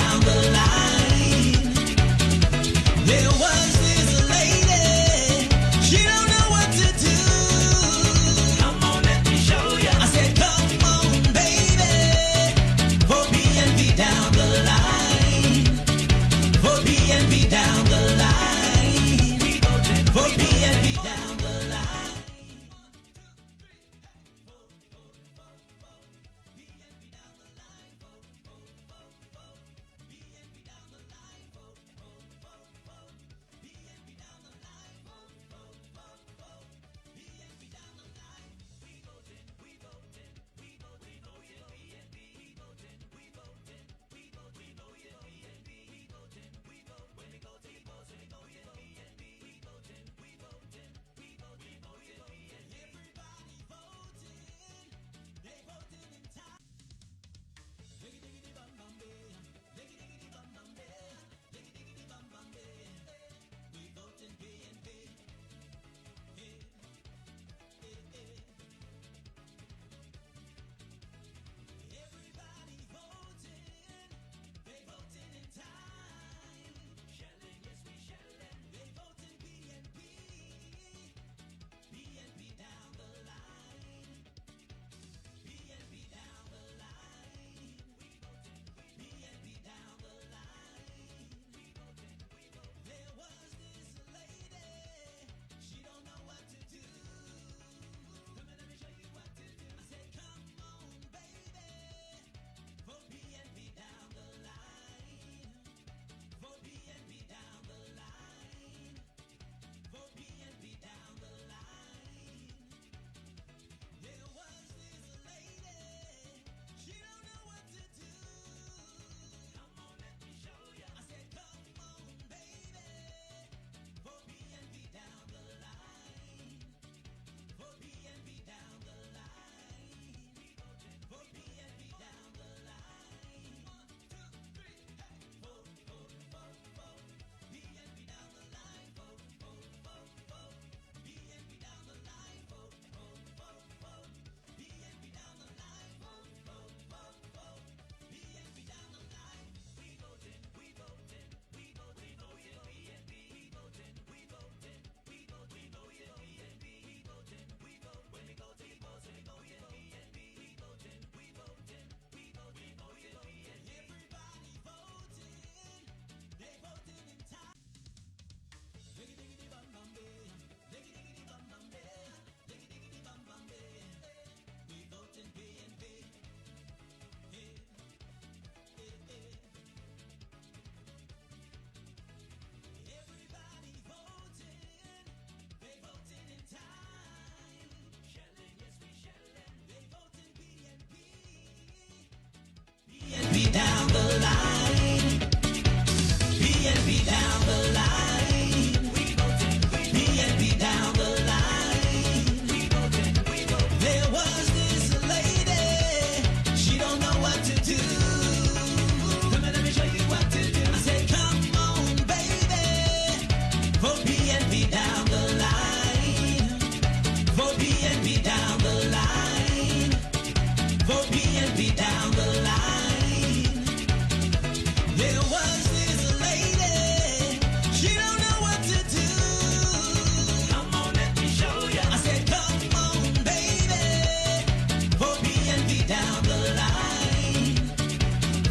down the line. There was this lady, she don't know what to do. Come on, let me show you. I said, come on, baby, for BNB down the line. For BNB down the line. For BNB down the line. BNB down the line. BNB down the line. BNB down the line. There was this lady, she don't know what to do. Come on, let me show you what to do. I said, come on, baby, for BNB down the line. For BNB down the line. For BNB down the line. There was this lady, she don't know what to do. Come on, let me show you. I said, come on, baby, for BNB down the line.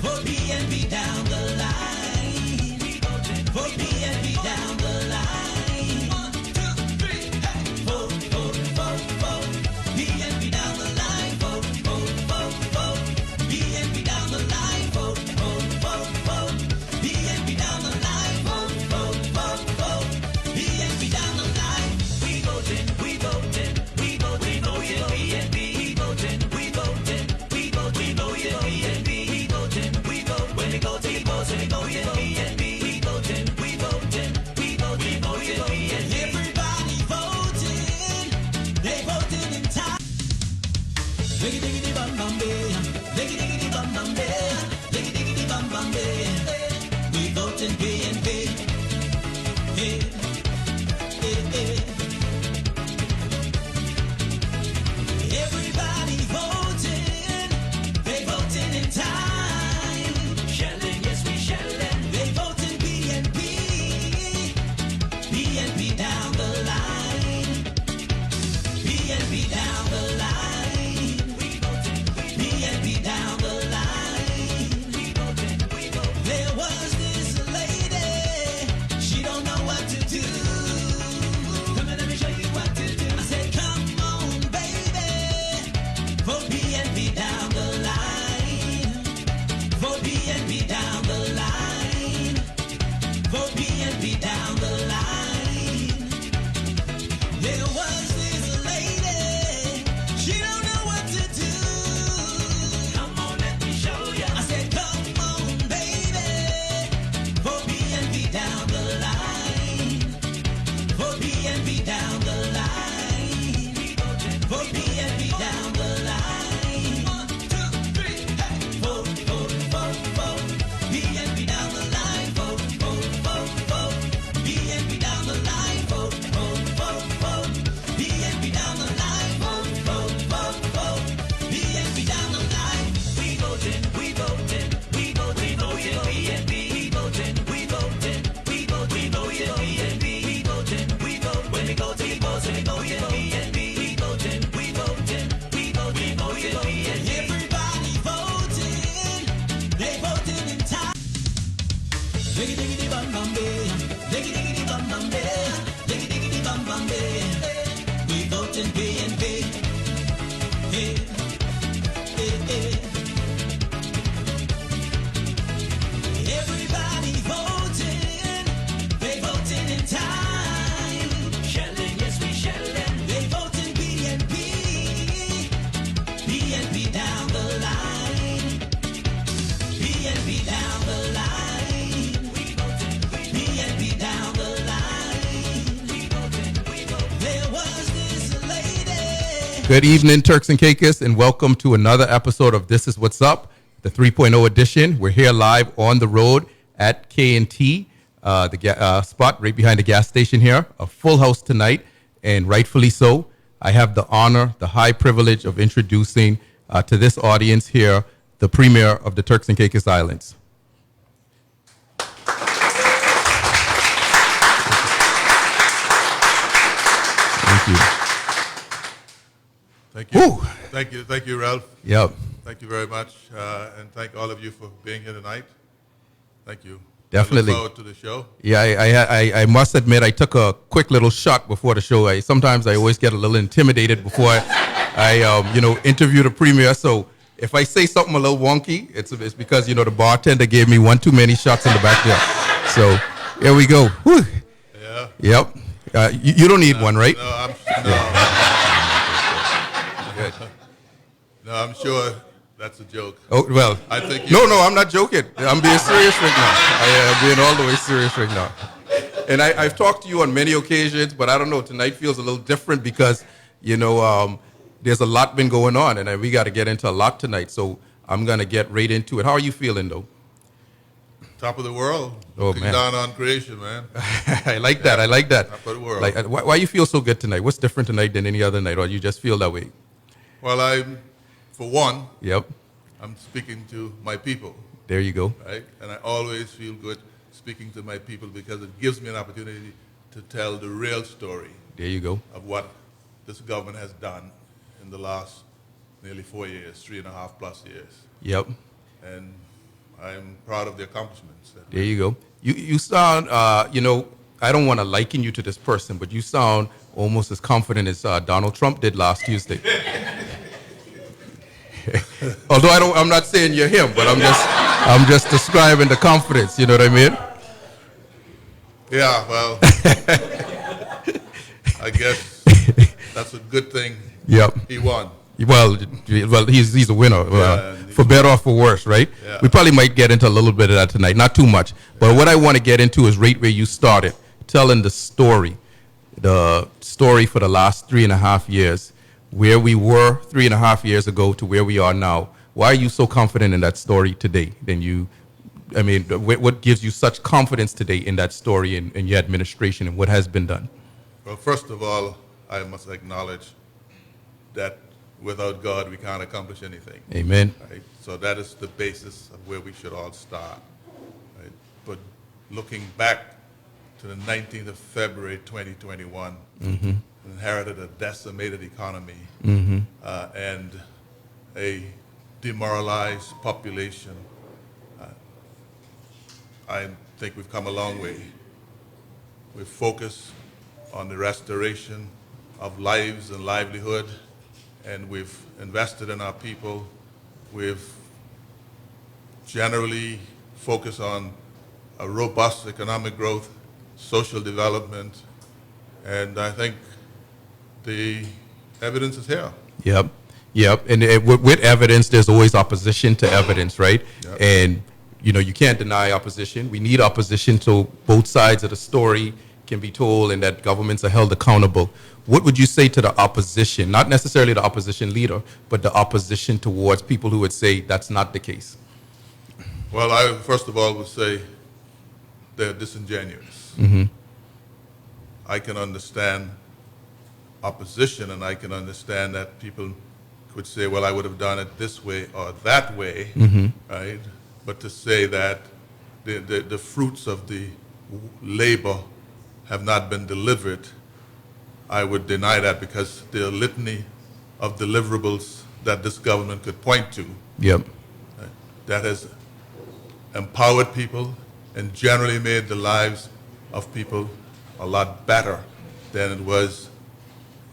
For BNB down the line. For BNB down the line. 1, 2, 3, hey. Four. BNB down the line. Four. BNB down the line. Four. BNB down the line. Four. BNB down the line. We voting. We know you BNB. We voting. We know you BNB. We vote. When we go to the polls, we know you BNB. We voting. We know you BNB. Everybody voting. They voting in time. Diggy diggity bum bum bam, diggy diggity bum bum bam, diggy diggity bum bum bam. We voting BNB. Hey, hey, hey. Everybody voting, they voting in time. Shelling, yes we Diggy diggity bum bum bay. Diggy diggity bum bum bay. Diggy diggity bum bum bay. We vote and pay and pay. Hey, hey, hey. Everybody voting. They voting in time. Shelling, yes we shelling. They voting BNP. BNP down the line. BNP down the line. We voted. BNP down the line. We voted. There was this lady. Good evening, Turks and Caicos, and welcome to another episode of This Is What's Up, the 3.0 edition. We're here live on the road at K&T, the spot right behind the gas station here. A full house tonight, and rightfully so. I have the honor, the high privilege of introducing to this audience here the Premier of the Turks and Caicos Islands. Thank you. Thank you. Woo. Thank you, Ralph. Yep, Thank you very much, and thank all of you for being here tonight. Thank you. Definitely. I look forward to the show. yeah. I must admit, I took a quick little shot before the show. Sometimes I always get a little intimidated before I interview the Premier. So if I say something a little wonky, it's because the bartender gave me one too many shots in the back there. So here we go. Whew. Yeah. Yep. You don't need one, right? No, I'm sure that's a joke. Oh, well, I think no, I'm not joking. I'm being serious right now. I'm being all the way serious right now. And I've talked to you on many occasions, but I don't know, tonight feels a little different because, there's a lot been going on, and we got to get into a lot tonight. So I'm going to get right into it. How are you feeling, though? Top of the world. Oh, Looking man. down on creation, man. I like that. I like that. Top of the world. Like, why you feel so good tonight? What's different tonight than any other night, or you just feel that way? Well, for one, Yep. I'm speaking to my people, There you go. right? And I always feel good speaking to my people because it gives me an opportunity to tell the real story There you go. of what this government has done in the last nearly 4 years, 3.5+ years. Yep. And I'm proud of the accomplishments. There you go. You sound, I don't want to liken you to this person, but you sound almost as confident as Donald Trump did last Tuesday. Although I'm not saying you're him, but I'm just describing the confidence. You know what I mean? Yeah, well, I guess that's a good thing. Yep. He won. Well, he's a winner, for better or for worse, right? Yeah. We probably might get into a little bit of that tonight, not too much. But what I want to get into is right where you started, telling the story for the last 3.5 years, where we were 3.5 years ago to where we are now. Why are you so confident in that story today? What gives you such confidence today in that story and your administration and what has been done? Well, first of all, I must acknowledge that without God, we can't accomplish anything. Amen. Right? So that is the basis of where we should all start. Right? But looking back to the 19th of February, 2021, inherited a decimated economy and a demoralized population. I think we've come a long way. We've focused on the restoration of lives and livelihood, and we've invested in our people. We've generally focused on a robust economic growth, social development, and I think the evidence is here. Yep. And with evidence, there's always opposition to evidence, right? Yep. And, you can't deny opposition. We need opposition so both sides of the story can be told and that governments are held accountable. What would you say to the opposition, not necessarily the opposition leader, but the opposition towards people who would say that's not the case? Well, I first of all would say they're disingenuous. I can understand opposition, and I can understand that people could say, well, I would have done it this way or that way, right? But to say that the fruits of the labor have not been delivered, I would deny that, because there are a litany of deliverables that this government could point to Yep. that has empowered people, and generally made the lives of people a lot better than it was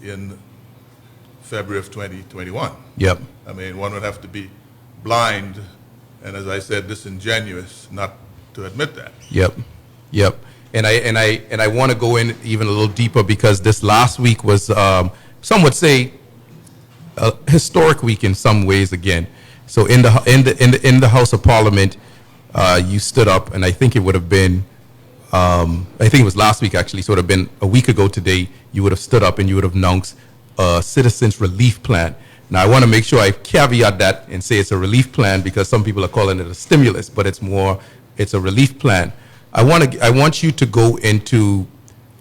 in February of 2021. Yep. I mean, one would have to be blind and, as I said, disingenuous not to admit that. Yep. Yep. And I want to go in even a little deeper because this last week was, some would say, a historic week in some ways again. So in the House of Parliament, you stood up, and I think it would have been, I think it was last week actually, so it would have been a week ago today, you would have stood up and you would have announced a citizens relief plan. Now I want to make sure I caveat that and say it's a relief plan because some people are calling it a stimulus, but it's a relief plan. I want you to go into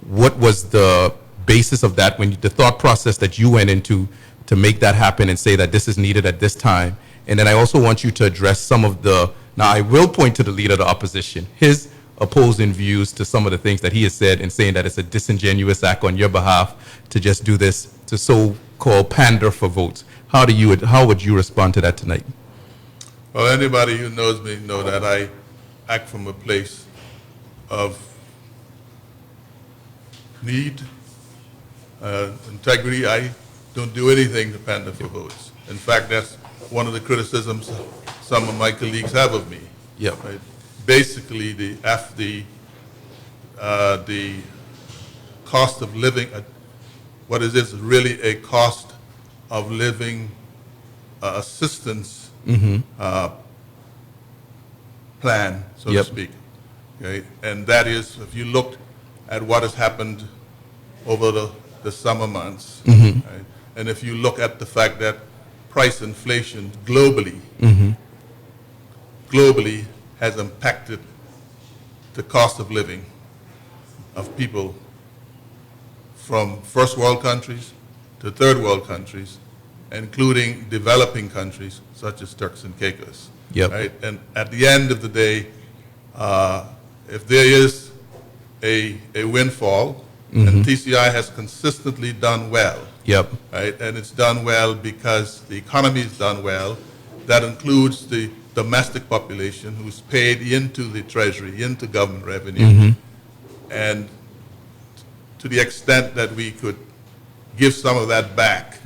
what was the basis of that, the thought process that you went into to make that happen and say that this is needed at this time. And then I also want you to address some of now I will point to the leader of the opposition, his opposing views to some of the things that he has said and saying that it's a disingenuous act on your behalf to just do this, to so-called pander for votes. How would you respond to that tonight? Well, anybody who knows me know that I act from a place of need, integrity. I don't do anything to pander for votes. In fact, that's one of the criticisms some of my colleagues have of me. Yeah. Right? Basically, the cost of living, what is this? Really a cost of living assistance plan, so to speak. Okay? And that is, if you looked at what has happened over the summer months, right? And if you look at the fact that price inflation globally has impacted the cost of living of people from first world countries to third world countries, including developing countries such as Turks and Caicos. Yep. Right? And at the end of the day, if there is a windfall, and TCI has consistently done well. Yep. Right? And it's done well because the economy is done well. That includes the domestic population who's paid into the treasury, into government revenue. And to the extent that we could give some of that back,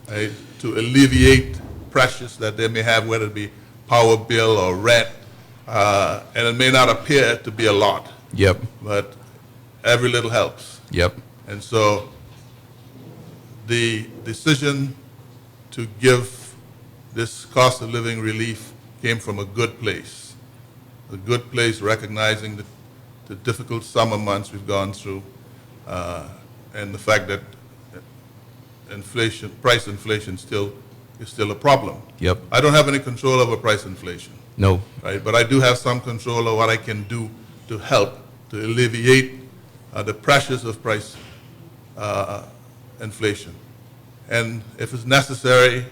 right, to alleviate pressures that they may have, whether it be power bill or rent, and it may not appear to be a lot, but every little helps. And so the decision to give this cost of living relief came from a good place recognizing the difficult summer months we've gone through, and the fact that price inflation is still a problem. I don't have any control over price inflation. No. Right, but I do have some control over what I can do to help to alleviate the pressures of price inflation. And if it's necessary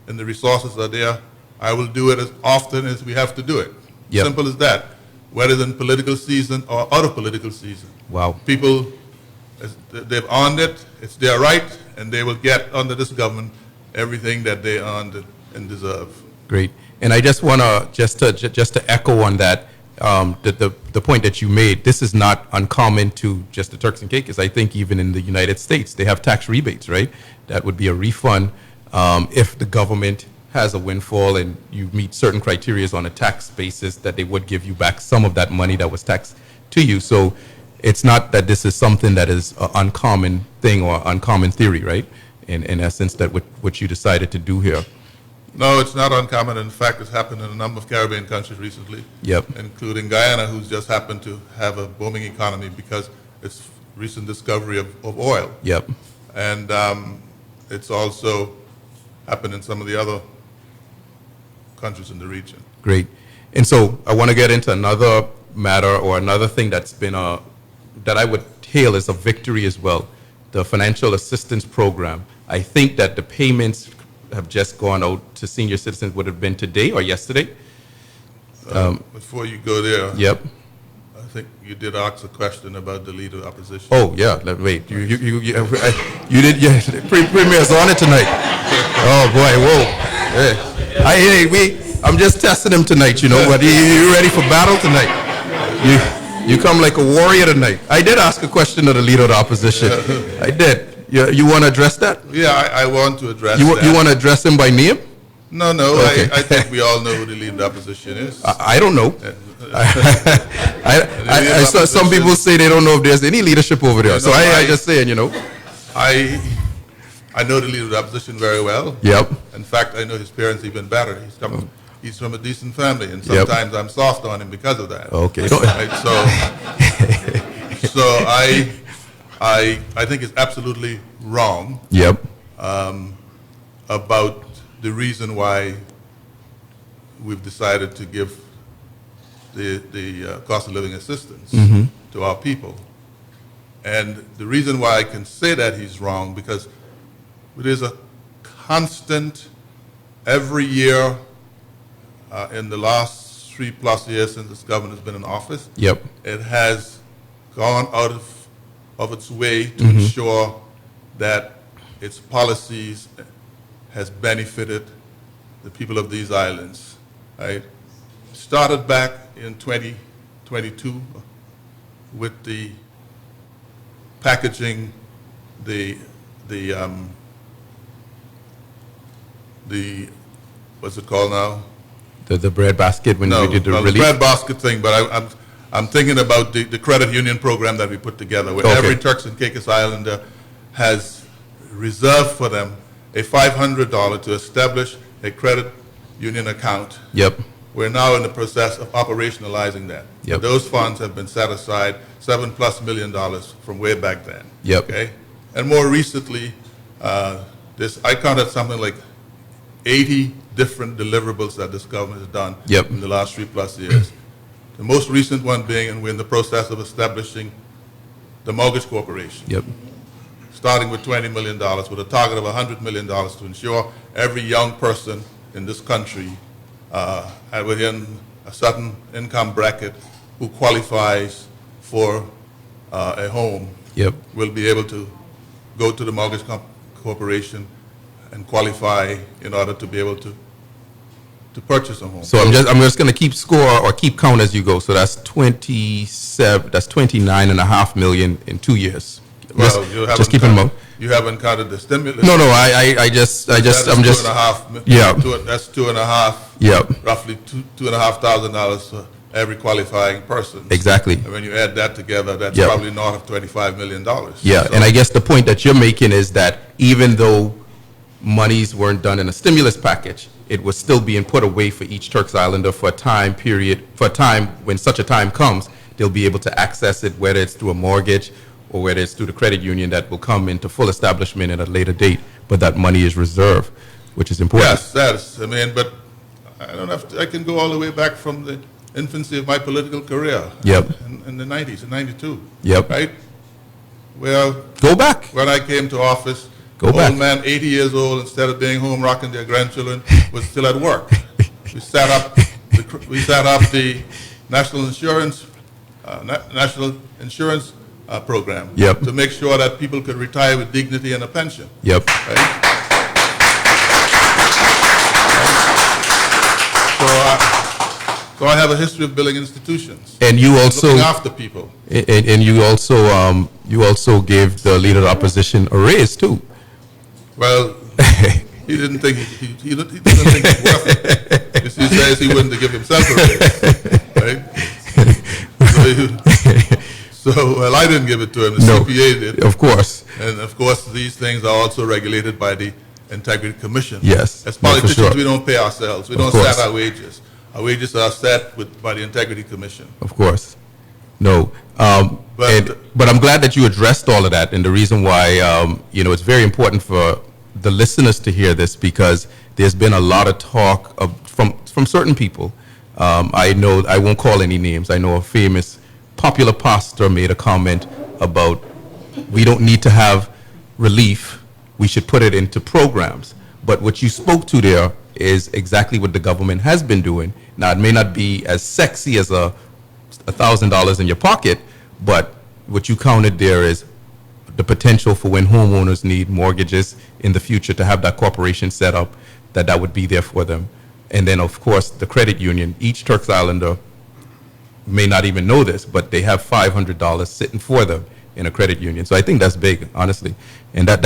and the resources are there, I will do it as often as we have to do it. Simple as that, whether in political season or out of political season. Wow. People, they've earned it, it's their right, and they will get under this government everything that they earned and deserve. Great. And I just want to just to echo on that, the point that you made. This is not uncommon to just the Turks and Caicos. I think even in the United States, they have tax rebates, right? That would be a refund if the government has a windfall and you meet certain criteria on a tax basis, that they would give you back some of that money that was taxed to you. So it's not that this is something that is an uncommon thing or uncommon theory, right? In essence, that what you decided to do here. No, it's not uncommon. In fact, it's happened in a number of Caribbean countries recently, including Guyana, who's just happened to have a booming economy because it's recent discovery of oil. And it's also happened in some of the other countries in the region. Great. And so I want to get into another matter or another thing that's been that I would hail as a victory as well, the financial assistance program. I think that the payments have just gone out to senior citizens would have been today or yesterday. Before you go there, I think you did ask a question about the leader of opposition. Oh yeah, wait, you did, yeah. Premier's on it tonight. Oh boy, whoa. I'm just testing him tonight, you know. But you ready for battle tonight? You come like a warrior tonight. I did ask a question of the leader of the opposition. I did. You want to address that? Yeah, I want to address You that. want to address him by name? No, Okay. I think we all know who the leader of the opposition is. I don't know. I saw some people say they don't know if there's any leadership over there. So I just saying, I know the leader of the opposition very well. Yep. In fact, I know his parents even better. He's from a decent family, and sometimes I'm soft on him because of that. Okay. Right? So I think it's absolutely wrong Yep. about the reason why we've decided to give the cost of living assistance to our people. And the reason why I can say that he's wrong, because it is a constant, every year in the last 3+ years since this government has been in office, Yep. it has gone out of its way to ensure that its policies has benefited the people of these islands. Right? Started back in 2022 with the packaging, the what's it called now? The bread basket when we did the the relief. bread basket thing, but I'm thinking about the credit union program that we put together, where Okay. every Turks and Caicos Islander has reserved for them a $500 to establish a credit union account. Yep. We're now in the process of operationalizing that. Yep. Those funds have been set aside, $7+ million from way back then. Yep. Okay, and more recently, I counted something like 80 different deliverables that this government has done Yep. in the last 3+ years. The most recent one being, and we're in the process of establishing the mortgage corporation, Yep. starting with $20 million with a target of $100 million to ensure every young person in this country within a certain income bracket who qualifies for a home Yep. will be able to go to the mortgage corporation and qualify in order to be able to purchase a home. So I'm just going to keep score or keep count as you go. So that's 27. That's 29.5 million in 2 years. Well, Just keep in mind. You haven't counted the stimulus. No, I'm just. That's I'm just. 2.5. Yeah. That's 2.5. Yep. Roughly $2,500 for every qualifying person. Exactly. And when you add that together, that's Yep. probably north of $25 million. Yeah, So- and I guess the point that you're making is that even though monies weren't done in a stimulus package, it was still being put away for each Turks Islander for a time period, for a time when such a time comes, they'll be able to access it, whether it's through a mortgage or whether it's through the credit union that will come into full establishment at a later date, but that money is reserved, which is important. Yes, that's, but I don't have to, I can go all the way back from the infancy of my political career. Yep. In the 90s, in 92. Yep. Right? Well, Go back. when I came to office, Go the back. old man, 80 years old, instead of being home rocking their grandchildren, was still at work. We set up the national insurance program Yep. to make sure that people could retire with dignity and a pension. Yep. Right? So I have a history of building institutions, And you also looking after people. and you also gave the leader of the opposition a raise too. Well, he didn't think he didn't think it's worth it. He says he wouldn't have given himself a raise, right? So I didn't give it to him. The No. CPA did, Of course. and of course these things are also regulated by the Integrity Commission. Yes. As No, for politicians, sure. we don't pay ourselves. We Of don't course. set our wages. Our wages are set by the Integrity Commission. Of course. No. But- But I'm glad that you addressed all of that. And the reason why, it's very important for the listeners to hear this, because there's been a lot of talk from certain people. I know, I won't call any names. I know a famous popular pastor made a comment about we don't need to have relief. We should put it into programs. But what you spoke to there is exactly what the government has been doing. Now, it may not be as sexy as $1,000 in your pocket, but what you counted there is the potential for when homeowners need mortgages in the future to have that corporation set up, that would be there for them. And then, of course, the credit union. Each Turks Islander may not even know this, but they have $500 sitting for them in a credit union. So I think that's big, honestly, and that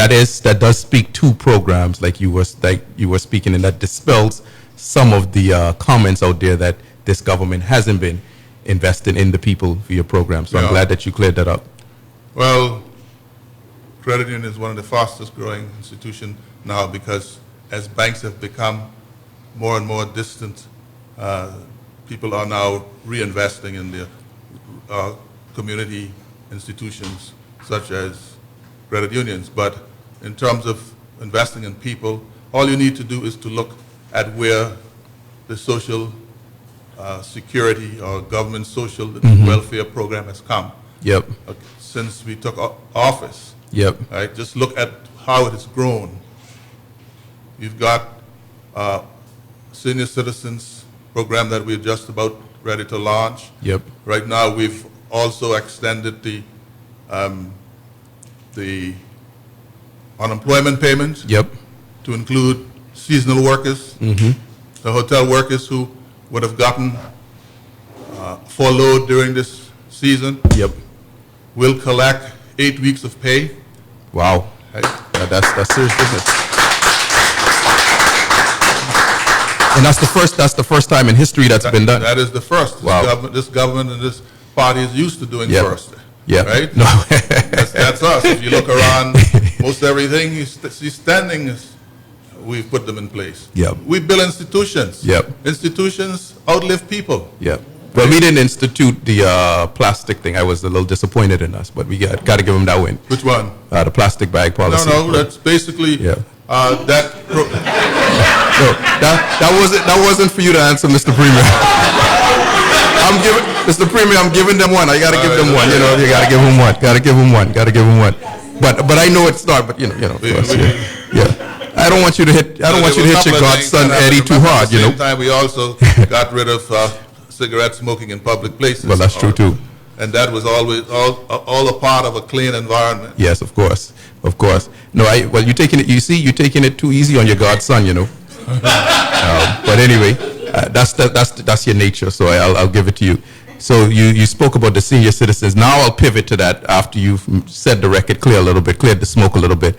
does speak to programs like you were speaking, and that dispels some of the comments out there that this government hasn't been investing in the people via programs. So I'm glad that you cleared that up. Well, credit union is one of the fastest growing institutions now, because as banks have become more and more distant, people are now reinvesting in their community institutions such as credit unions. But in terms of investing in people, all you need to do is to look at where the social security or government social welfare program has come. Yep. Since we took office. Yep. Right? Just look at how it has grown. You've got senior citizens program that we're just about ready to launch. Yep. Right now, we've also extended the unemployment payment. Yep. To include seasonal workers, the hotel workers who would have gotten furloughed during this season. Yep. We'll collect 8 weeks of pay. Wow. Right? That's serious business. And that's the first time in history that's been done. That is the first. Wow. This government and this party is used to doing first. Yeah. Right? No. that's us. If you look around, most everything you see standing, we've put them in place. Yep. We build institutions. Yep. Institutions outlive people. Yep. Well, we didn't institute the plastic thing. I was a little disappointed in us, but we got to give them that win. Which one? The plastic bag policy. No, that's basically that. No, that wasn't for you to answer, Mr. Premier. Mr. Premier, I'm giving them one. I got to give them one. You know, you got to give them one. Got to give them one. Got to give them one. But I know it's not. But you know, of course, yeah. I don't want you to hit. I don't want you to hit your godson Eddie too hard. You know. At the same time, we also got rid of cigarette smoking in public places. Well, that's true too. And that was always all a part of a clean environment. Yes, of course, of course. No, you're taking it. You see, you're taking it too easy on your godson. You know. But anyway, that's your nature. So I'll give it to you. So you spoke about the senior citizens. Now I'll pivot to that after you've set the record clear a little bit, cleared the smoke a little bit.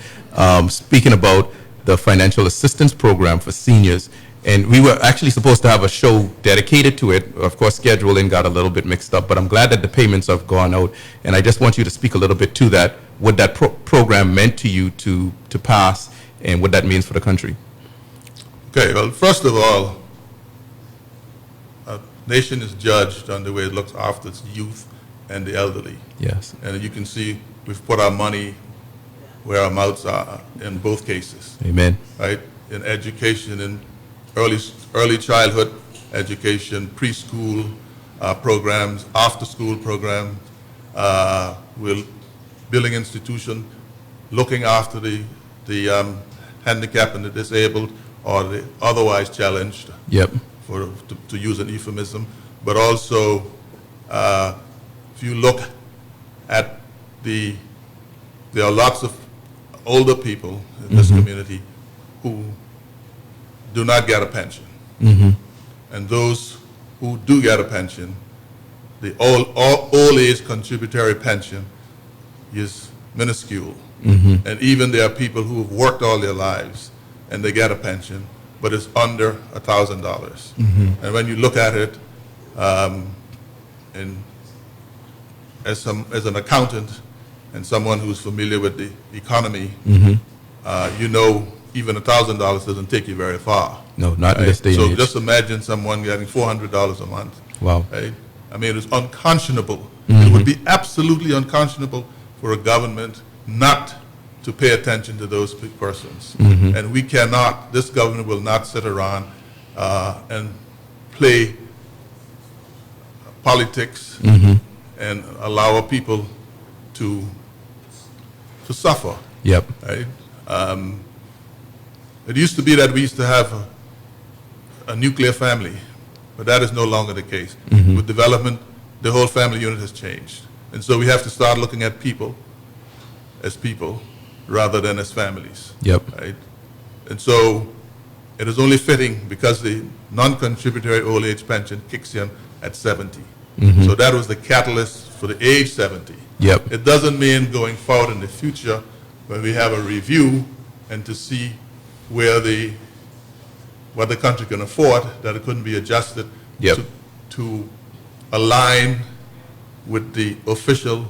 Speaking about the financial assistance program for seniors. And we were actually supposed to have a show dedicated to it. Of course, scheduling got a little bit mixed up, but I'm glad that the payments have gone out. And I just want you to speak a little bit to that, what that program meant to you to pass, and what that means for the country. Okay, well, first of all, a nation is judged on the way it looks after its youth and the elderly. Yes. And you can see we've put our money where our mouths are in both cases. Amen. Right? In education, in early childhood education, preschool programs, after-school programs, we're building institutions, looking after the handicapped and the disabled or the otherwise challenged. Yep. To use an euphemism, but also if you look at there are lots of older people in this community who do not get a pension. And those who do get a pension, the old age contributory pension is minuscule. And even there are people who have worked all their lives and they get a pension, but it's under $1,000. And when you look at it, and as an accountant and someone who's familiar with the economy, you know even $1,000 doesn't take you very far. No, not in this day and age. So just imagine someone getting $400 a month. Wow. Right? I mean, it's unconscionable. It would be absolutely unconscionable for a government not to pay attention to those persons. And we cannot, this government will not sit around and play politics and allow our people to suffer. Yep. Right? It used to be that we used to have a nuclear family, but that is no longer the case. With development, the whole family unit has changed. And so we have to start looking at people as people rather than as families. Yep. Right? And so it is only fitting because the non-contributory old age pension kicks in at 70. So that was the catalyst for the age 70. Yep. It doesn't mean going forward in the future when we have a review and to see what the country can afford, that it couldn't be adjusted Yep. to align with the official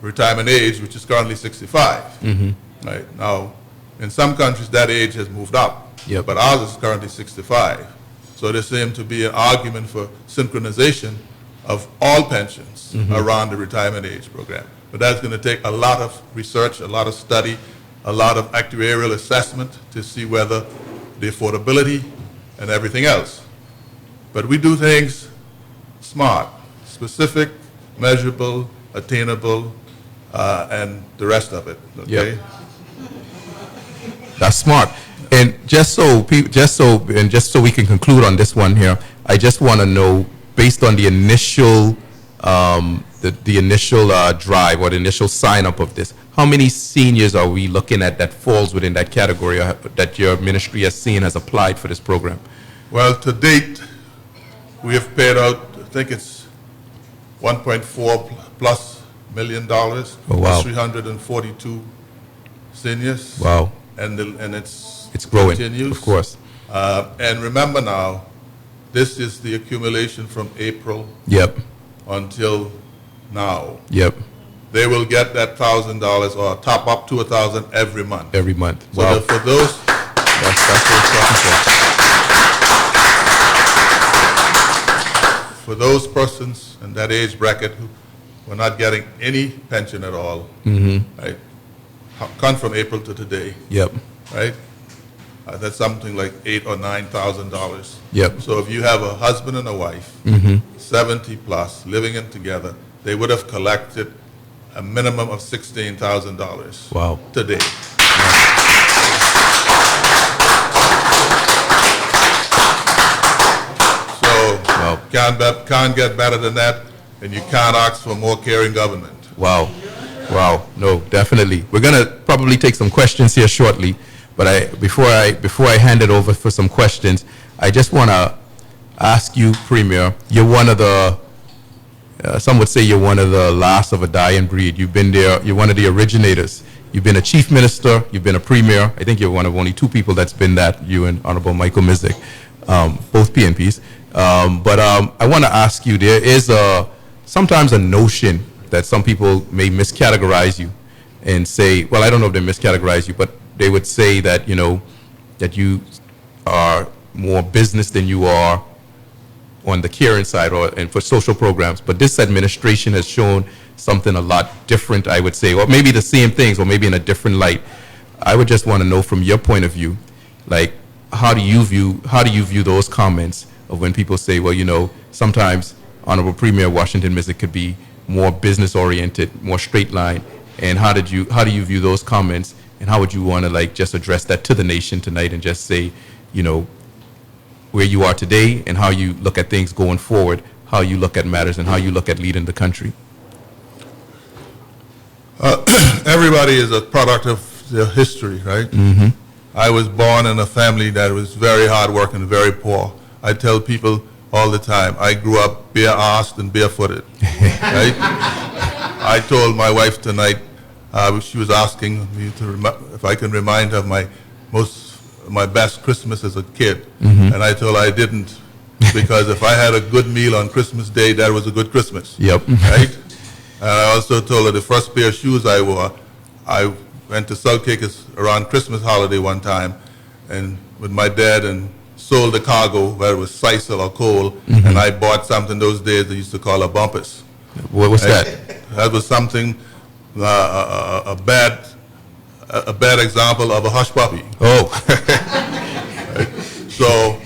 retirement age, which is currently 65. Right now, in some countries that age has moved up, Yep. but ours is currently 65. So there seems to be an argument for synchronization of all pensions around the retirement age program. But that's going to take a lot of research, a lot of study, a lot of actuarial assessment to see whether the affordability and everything else. But we do things smart, specific, measurable, attainable, and the rest of it. Okay. Yep. That's smart. And just so we can conclude on this one here, I just want to know, based on the initial drive or the initial sign up of this, how many seniors are we looking at that falls within that category, or that your ministry has seen has applied for this program? Well, to date, we have paid out, I think it's $1.4 plus million dollars. Oh, wow. 342 seniors. Wow. And it's growing, continues. of course. And remember now, this is the accumulation from April Yep. until now. Yep. They will get that $1,000 or top up to $1,000 every month. Every month. So Wow. that for those, That's what it's talking for those persons in that age bracket who were not getting any pension at all, right, come from April to today, for. Yep. right? That's something like $8,000 or $9,000. Yep. So if you have a husband and a wife, 70 plus, living in together, they would have collected a minimum of $16,000 Wow. today. So Wow. can't get better than that, and you can't ask for more caring government. Wow. Wow. No, definitely. We're going to probably take some questions here shortly, but before I hand it over for some questions, I just want to ask you, Premier, you're one of the some would say you're one of the last of a dying breed. You've been there. You're one of the originators. You've been a chief minister. You've been a premier. I think you're one of only two people that's been that, you and Honorable Michael Misick, both PNPs. But I want to ask you, there is sometimes a notion that some people may miscategorize you and say, well, I don't know if they miscategorize you, but they would say that, that you are more business than you are on the caring side and for social programs. But this administration has shown something a lot different, I would say, or maybe the same things, or maybe in a different light. I would just want to know from your point of view, like, how do you view those comments of when people say, well, sometimes Honorable Premier Washington Misick could be more business oriented, more straight line, and how do you view those comments, and how would you want to just address that to the nation tonight and just say, where you are today and how you look at things going forward, how you look at matters and how you look at leading the country? Everybody is a product of their history, right? I was born in a family that was very hardworking, very poor. I tell people all the time, I grew up bare-assed and barefooted, right? I told my wife tonight, she was asking me if I can remind her of my best Christmas as a kid, and I told her I didn't, because if I had a good meal on Christmas Day, that was a good Christmas. Yep. Right? And I also told her the first pair of shoes I wore, I went to sell cakes around Christmas holiday one time, and with my dad, and sold the cargo, whether it was sisal or coal, and I bought something those days they used to call a bumpus. What was that? That was something, a bad example of a hush puppy. Oh. So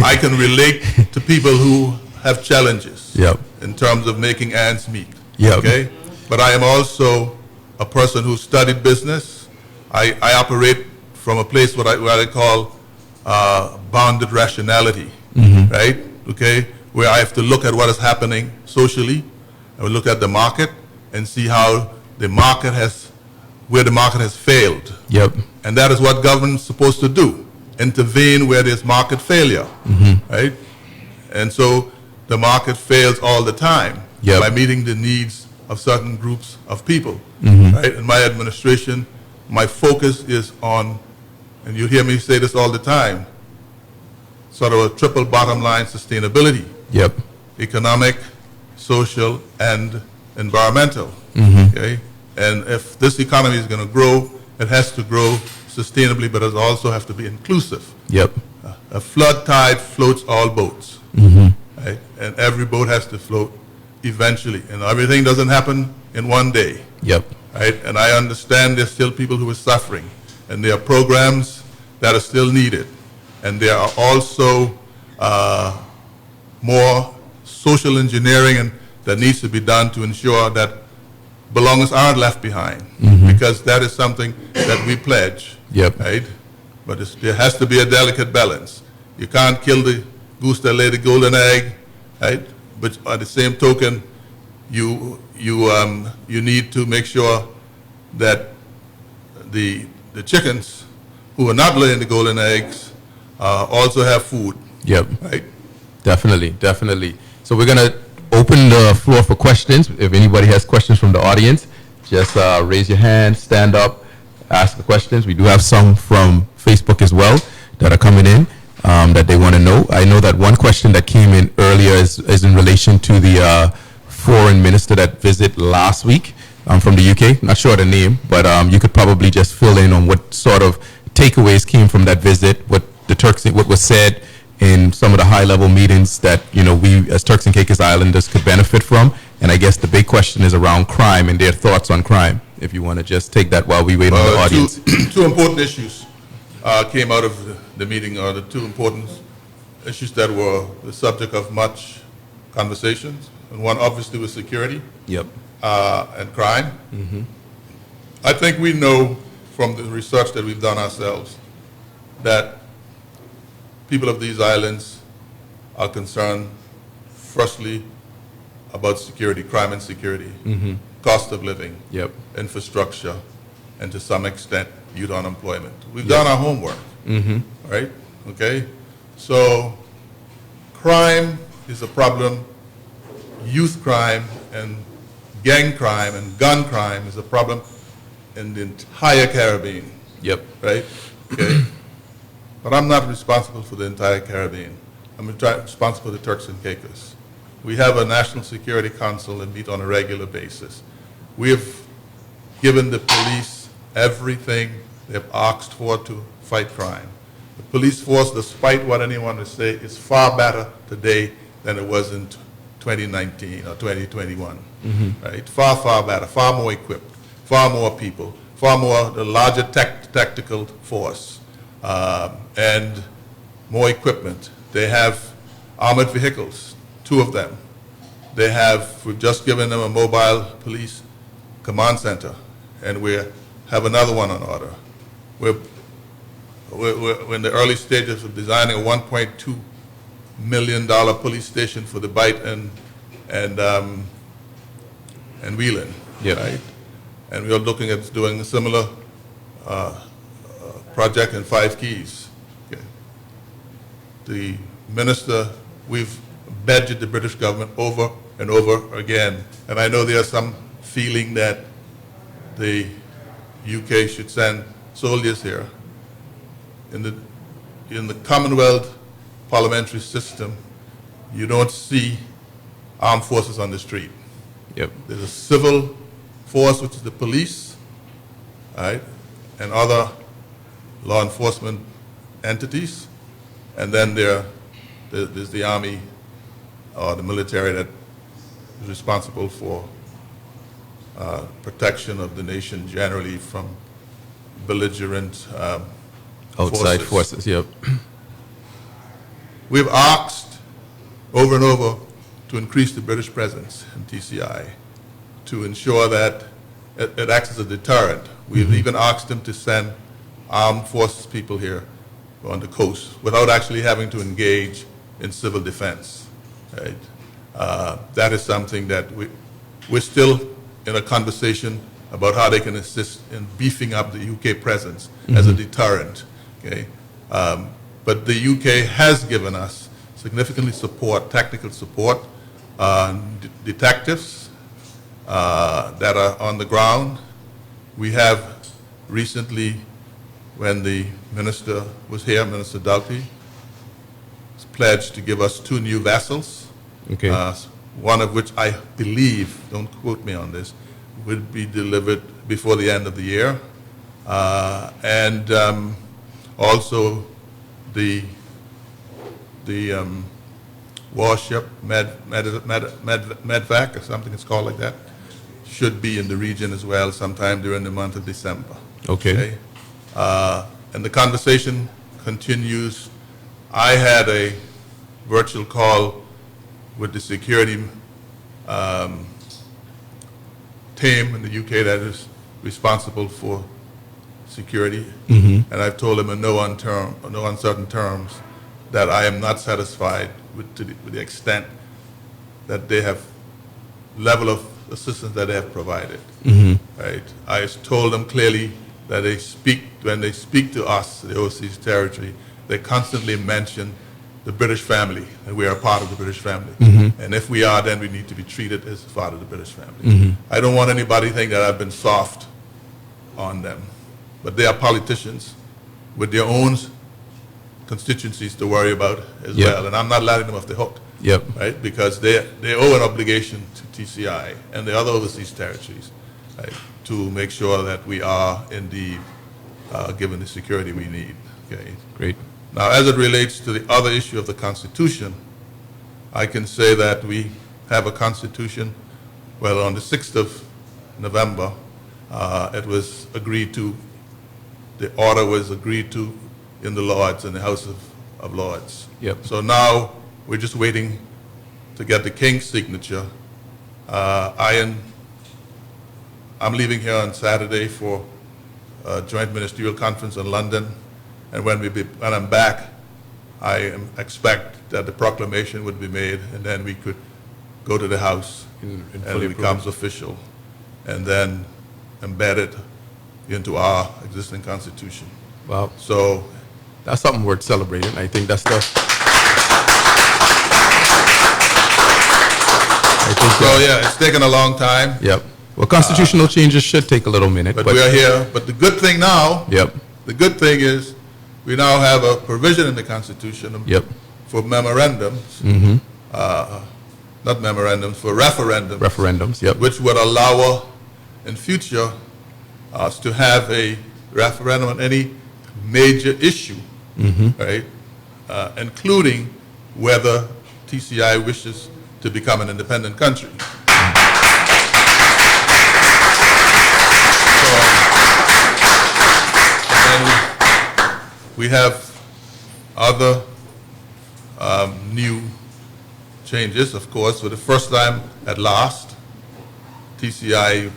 I can relate to people who have challenges Yep. in terms of making ends meet. Yep. Okay? But I am also a person who studied business. I operate from a place what I call bounded rationality, right? Okay? Where I have to look at what is happening socially, and we look at the market and see how where the market has failed. Yep. And that is what government is supposed to do, intervene where there's market failure, right? And so the market fails all the time Yep. by meeting the needs of certain groups of people. Mm-hmm. Right? In my administration, my focus is on, and you hear me say this all the time, sort of a triple bottom line sustainability: Yep. economic, social, and environmental. Okay? And if this economy is going to grow, it has to grow sustainably, but it also has to be inclusive. Yep. A flood tide floats all boats, right? And every boat has to float eventually. And everything doesn't happen in one day, Yep. right? And I understand there's still people who are suffering, and there are programs that are still needed. And there are also more social engineering that needs to be done to ensure that belongers aren't left behind, because that is something that we pledge, Yep. right? But there has to be a delicate balance. You can't kill the goose that laid the golden egg, right? But at the same token, you need to make sure that the chickens who are not laying the golden eggs also have food, Yep. right? Definitely, definitely. So we're going to open the floor for questions. If anybody has questions from the audience, just raise your hand, stand up, ask the questions. We do have some from Facebook as well that are coming in that they want to know. I know that one question that came in earlier is in relation to the foreign minister that visited last week from the UK. Not sure the name, but you could probably just fill in on what sort of takeaways came from that visit, what was said in some of the high-level meetings that, you know, we as Turks and Caicos Islanders could benefit from. And I guess the big question is around crime and their thoughts on crime. If you want to just take that while we wait on the audience. Two important issues came out of the meeting, or the two important issues that were the subject of much conversations. And one obviously was security. Yep. And crime. I think we know from the research that we've done ourselves that people of these islands are concerned, firstly, about security, crime and security, cost of living, Yep. infrastructure, and to some extent, youth unemployment. We've done our homework, right? Okay? So crime is a problem. Youth crime and gang crime and gun crime is a problem in the entire Caribbean, Yep. right? Okay? But I'm not responsible for the entire Caribbean. I'm responsible for the Turks and Caicos. We have a National Security Council that meet on a regular basis. We have given the police everything they've asked for to fight crime. The police force, despite what anyone would say, is far better today than it was in 2019 or 2021, right? Far, far better, far more equipped, far more people, far more, the larger tactical force, and more equipment. They have armored vehicles, 2 of them. We've just given them a mobile police command center, and we have another one on order. We're in the early stages of designing a $1.2 million police station for the Bight and Wheeling, Yep. right? And we are looking at doing a similar project in 5 Keys. Okay. The minister, we've badgered the British government over and over again, and I know there's some feeling that the UK should send soldiers here. In the Commonwealth parliamentary system, you don't see armed forces on the street. Yep. There's a civil force, which is the police, right, and other law enforcement entities, and then there's the army or the military that is responsible for protection of the nation generally from belligerent Outside forces. Yep. We've asked over and over to increase the British presence in TCI to ensure that it acts as a deterrent. We've even asked them to send armed forces people here on the coast without actually having to engage in civil defense. Right? That is something that we're still in a conversation about how they can assist in beefing up the UK presence as a deterrent. Okay? But the UK has given us significantly support, technical support, detectives that are on the ground. We have recently, when the minister was here, Minister Doughty, pledged to give us 2 new vessels. Okay. One of which I believe, don't quote me on this, would be delivered before the end of the year. And also the warship, Medvac, or something it's called like that, should be in the region as well sometime during the month of December. Okay. And the conversation continues. I had a virtual call with the security team in the UK that is responsible for security, and I've told them in no uncertain terms that I am not satisfied with the extent that they have level of assistance that they have provided. Right? I told them clearly that when they speak to us, the overseas territory, they constantly mention the British family, and we are part of the British family. And if we are, then we need to be treated as part of the British family. I don't want anybody to think that I've been soft on them, but they are politicians with their own constituencies to worry about as well, and I'm not letting them off the hook. Right? Because they owe an obligation to TCI and the other overseas territories, right, to make sure that we are indeed given the security we need. Okay. Great. Now, as it relates to the other issue of the Constitution, I can say that we have a Constitution. Well, on the 6th of November, it was agreed to, the order was agreed to in the Lords, in the House of Lords. So now we're just waiting to get the King's signature. I'm leaving here on Saturday for a joint ministerial conference in London. And when I'm back, I expect that the proclamation would be made, and then we could go to the House, and it becomes official, and then embed it into our existing Constitution. Wow. So that's something worth celebrating. I think that's the. It's taken a long time. Well, constitutional changes should take a little minute. But we are here. But the good thing now, the good thing is we now have a provision in the Constitution for memorandums, not memorandums, for referendums, which would allow in future us to have a referendum on any major issue, right, including whether TCI wishes to become an independent country. We have other new changes, of course. For the first time at last, TCI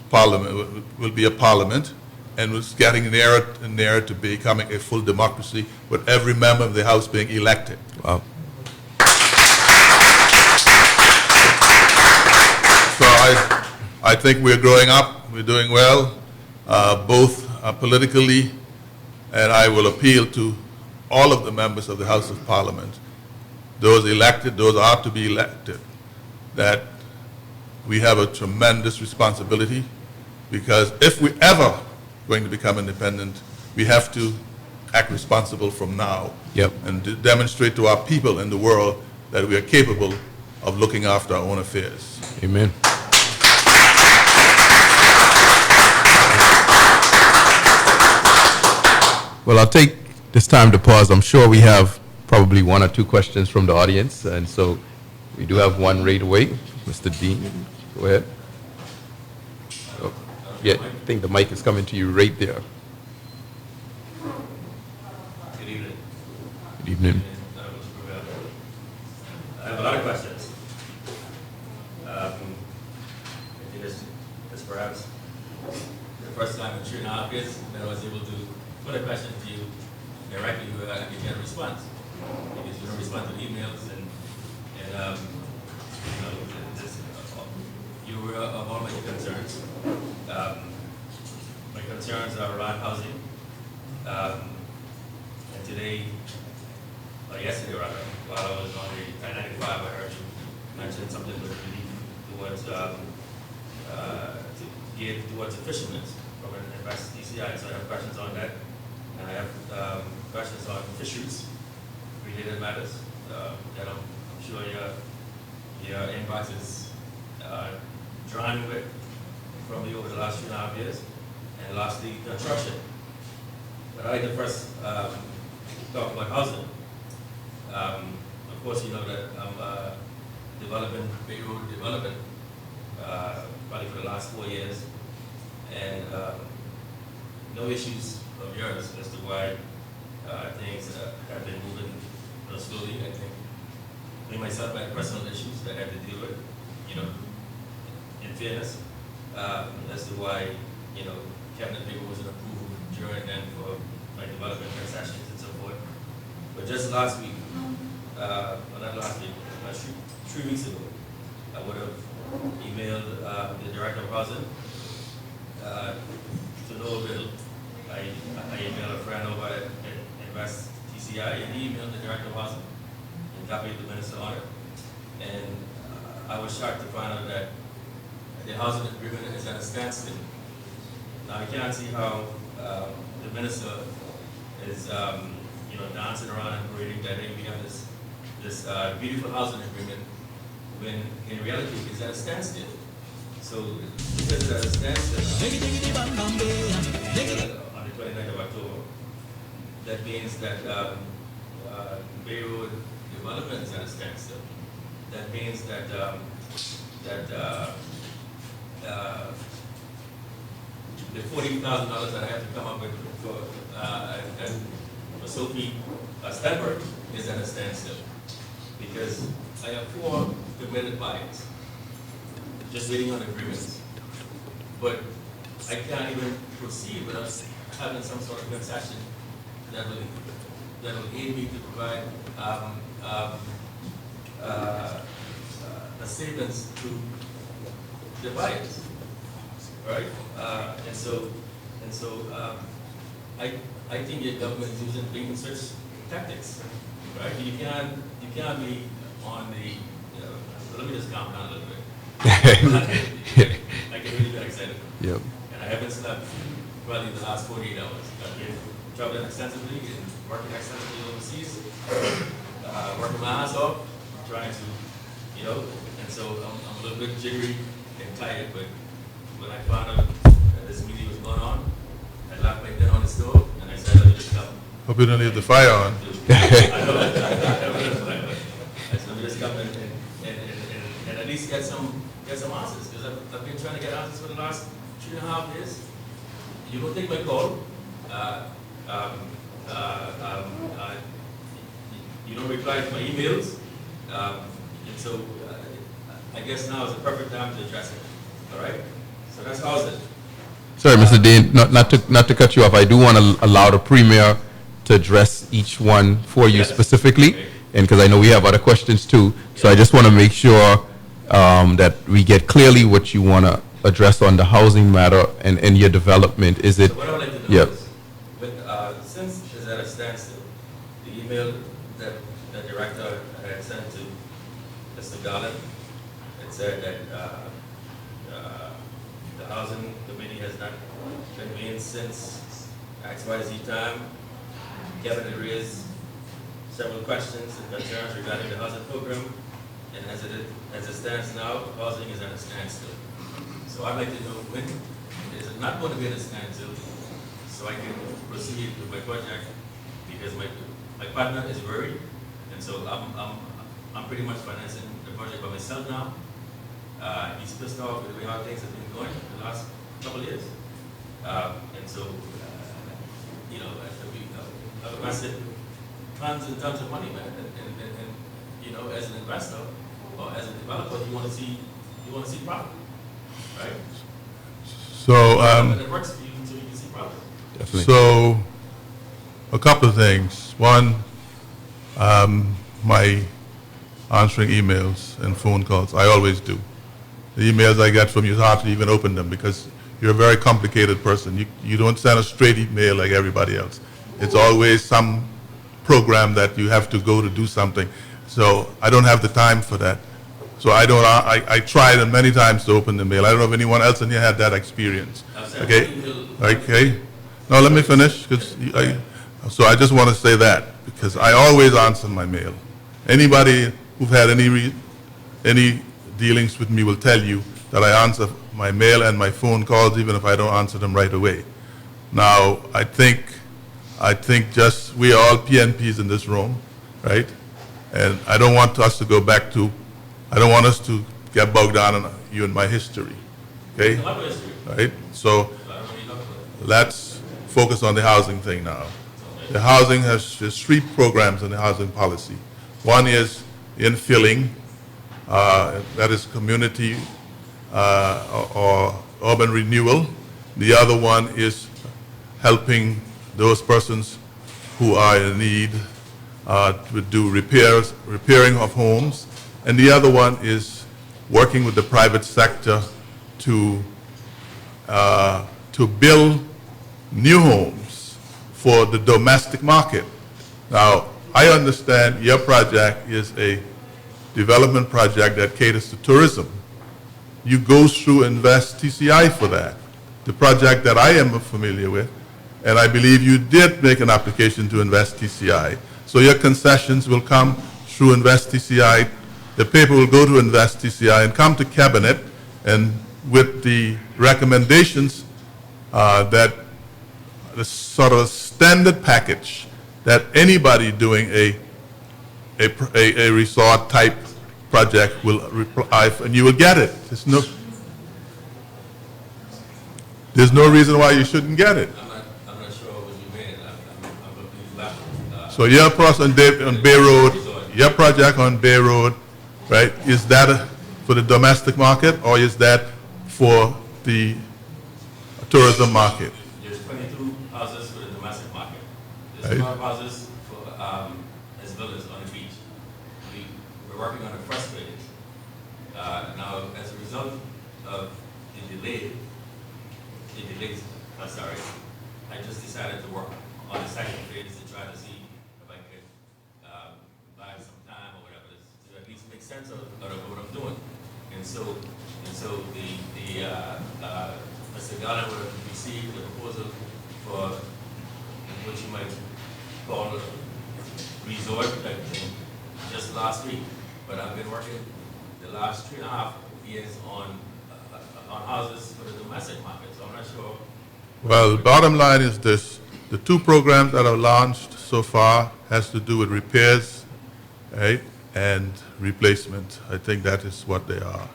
Parliament will be a parliament, and it's getting nearer and nearer to becoming a full democracy with every member of the House being elected. Wow. So I think we're growing up, we're doing well, both politically, and I will appeal to all of the members of the House of Parliament, those elected, those are to be elected, that we have a tremendous responsibility, because if we ever going to become independent, we have to act responsible from now and to demonstrate to our people in the world that we are capable of looking after our own affairs. Amen. Well, I'll take this time to pause. I'm sure we have probably 1 or 2 questions from the audience, and so we do have one right away. Mr. Dean, go ahead. Oh, yeah, I think the mic is coming to you right there. Good evening. Good evening. I have a lot of questions. I think it's perhaps the first time in 3.5 years that I was able to put a question to you directly without you get a response, because you don't respond to emails and you were of all my concerns. My concerns are around housing, and today yesterday rather, while I was on the I-95, I heard you mention something with relief towards, to geared towards the fishermen from an Invest DCI. So I have questions on that, and I have questions on fisheries related matters that I'm sure your inbox is drawn with from you over the last 2.5 years. And lastly, construction. But I'd like to first talk about housing. Of course, you know that I'm developing Bay Road development probably for the last 4 years, and no issues of yours as to why things have been moving slowly. I think me myself had personal issues that I had to deal with, you know, in fairness, as to why, you know, cabinet paper wasn't approved during then for my development transactions and so forth. But just last week, well, not last week, 3 weeks ago, I would have emailed the director of housing to know a little. I emailed a friend over at Invest TCI, and he emailed the director of housing and copied the minister on it. And I was shocked to find out that the housing agreement is at a standstill. Now I can't see how the minister is, you know, dancing around and parading that hey, we have this beautiful housing agreement when in reality it's at a standstill. So because it's at a standstill on the 29th of October, that means that Bay Road development is at a standstill. That means that the $40,000 that I have to come up with for Sophie Stenberg is at a standstill because I have 4 committed buyers just waiting on agreements. But I can't even proceed without having some sort of concession that will aid me to provide a savings to the buyers, right? And so I think your government is using bait and switch tactics, right? You can't be on the. Let me just calm down a little bit. I get really excited. Yep. And I haven't slept probably the last 48 hours. I've been traveling extensively and working extensively overseas, working my ass off, trying to, you know, and so I'm a little bit jittery and tired, but when I found out that this meeting was going on, I left my dinner on the stove and I said, let me just come. Hope you don't leave the fire on. I know. I said, let me just come and at least get some answers, because I've been trying to get answers for the last 3.5 years. You don't take my call. You don't reply to my emails. And so I guess now is the perfect time to address it. All right? So that's housing. Sorry, Mr. Dane, not to cut you off. I do want to allow the premier to address each one for you specifically, Okay. and because I know we have other questions too. So I just want to make sure that we get clearly what you want to address on the housing matter and your development. Is it? So what I would like to know Yep. is, since it's at a standstill, the email that the director had sent to Mr. Garland, it said that the housing committee has not convened since XYZ time. Kevin had raised several questions and concerns regarding the housing program, and as it stands now, housing is at a standstill. So I'd like to know when is it not going to be at a standstill, so I can proceed with my project, because my partner is worried, and so I'm pretty much financing the project by myself now. He's pissed off with the way how things have been going the last couple of years, and so you know, I've invested tons and tons of money, man, and you know, as an investor or as a developer, you want to see profit, right? So, And it works for you until you can see profit. Definitely. so a couple of things. One, my answering emails and phone calls, I always do. The emails I get from you, it's hard to even open them because you're a very complicated person. You don't send a straight email like everybody else. It's always some program that you have to go to do something. So I don't have the time for that. So I don't. I tried many times to open the mail. I don't know if anyone else in here had that experience. Okay. Okay. Now let me finish. So I just want to say that because I always answer my mail. Anybody who've had any dealings with me will tell you that I answer my mail and my phone calls even if I don't answer them right away. Now I think just we are all PNPs in this room, right? And I don't want us to go back to. I don't want us to get bogged down in you and my history, okay? Right. So let's focus on the housing thing now. The housing there's 3 programs in the housing policy. One is infilling, that is community or urban renewal. The other one is helping those persons who are in need to do repairing of homes. And the other one is working with the private sector to build new homes for the domestic market. Now, I understand your project is a development project that caters to tourism. You go through Invest TCI for that, the project that I am familiar with, and I believe you did make an application to Invest TCI. So your concessions will come through Invest TCI. The paper will go to Invest TCI and come to Cabinet, and with the recommendations that the sort of standard package that anybody doing a resort type project will reply, and you will get it. There's no reason why you shouldn't get it. I'm not sure what you mean. I'm completely left. So your project on Bay Road, your project on Bay Road, right? Is that for the domestic market or is that for the tourism market? There's 22 houses for the domestic market. There's Right. 12 houses for as villas on the beach. We're working on the first phase. Now, as a result of the delays, I just decided to work on the second phase to try to see if I could buy some time or whatever to at least make sense of what I'm doing. And so Mr. Garland would have received the proposal for what you might call a resort type thing just last week. But I've been working the last 3.5 years on houses for the domestic market, so I'm not sure. Well, the bottom line is this. The 2 programs that are launched so far has to do with repairs, right, and replacement. I think that is what they are,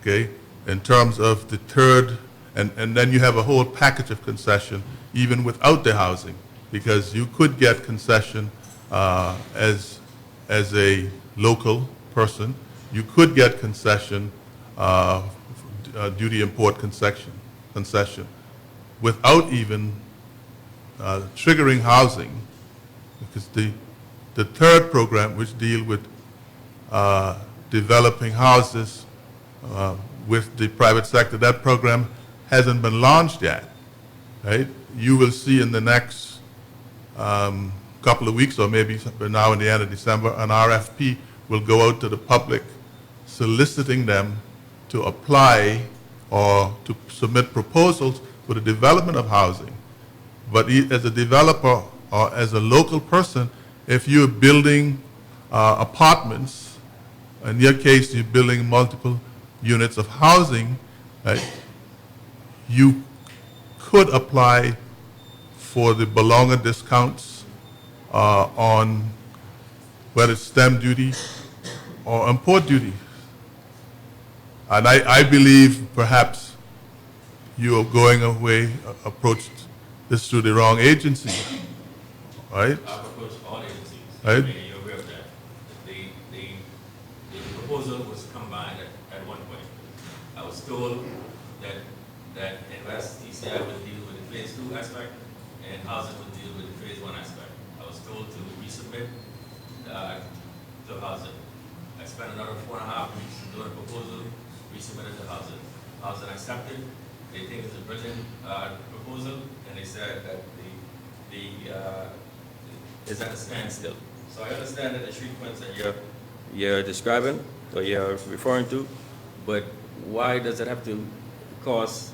okay? In terms of the third, and then you have a whole package of concession even without the housing, because you could get concession as a local person. You could get concession, duty import concession without even triggering housing, because the third program, which deal with developing houses with the private sector, that program hasn't been launched yet, right? You will see in the next couple of weeks, or maybe now in the end of December, an RFP will go out to the public soliciting them to apply or to submit proposals for the development of housing. But as a developer or as a local person, if you're building apartments, in your case you're building multiple units of housing, right, you could apply for the belonger discounts on whether it's stamp duty or import duty. And I believe perhaps you are going away, approached this through the wrong agency, right? I've approached all agencies. Right. You're aware of that. The proposal was combined at one point. I was told that Invest TCI would deal with the phase 2 aspect and housing would deal with the phase 1 aspect. I was told to resubmit to housing. I spent another 4.5 weeks doing a proposal, resubmitted to housing. Housing accepted. They think it's a brilliant proposal, and they said that the is at a standstill. So I understand that the treatments that you're describing or you're referring to, but why does it have to cause,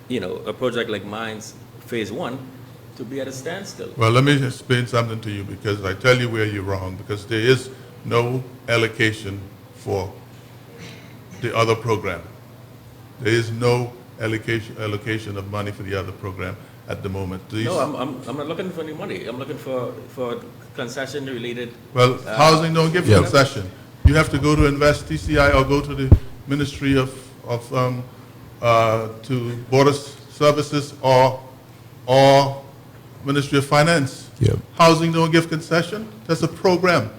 a project like mine's phase 1 to be at a standstill? Well, let me explain something to you, because I tell you where you're wrong, because there is no allocation for the other program. There is no allocation of money for the other program at the moment. No, I'm not looking for any money. I'm looking for concession related. Well, housing don't give concession. You have to go to Invest TCI or go to the Ministry to Border Services or Ministry of Finance. Yep. Housing don't give concession. That's a program.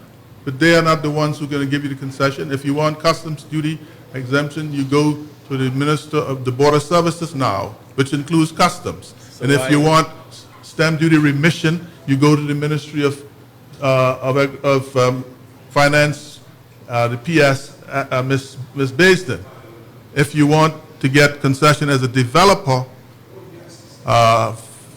But they are not the ones who are going to give you the concession. If you want customs duty exemption, you go to the Minister of the Border Services now, which includes customs. So and if you want stamp duty remission, you go to the Ministry of Finance, the PS, Ms. Baisden. If you want to get concession as a developer,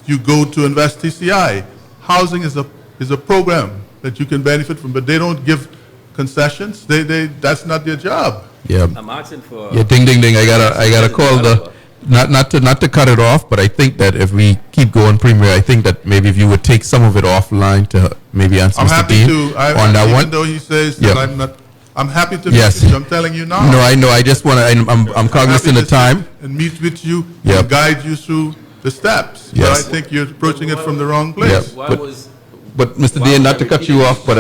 you go to Invest TCI. Housing is a program that you can benefit from, but they don't give concessions. That's not their job. Yeah. I'm asking for. Yeah, ding, ding, ding. I gotta call the, not to cut it off, but I think that if we keep going, Premier, I think that maybe if you would take some of it offline to maybe answer I'm Mr. happy Dean to. on that even one. though he says Yeah. that I'm not, I'm happy to Yes. meet with you. I'm telling you now. No, I know. I just want to, I'm I'm cognizant happy of to sit time. and meet with you Yep. and guide you through the steps. But Yes. I think you're approaching it from the wrong Yep. place. Why But- was But Mr. Why Dean, would not I to cut repeat you it? off, but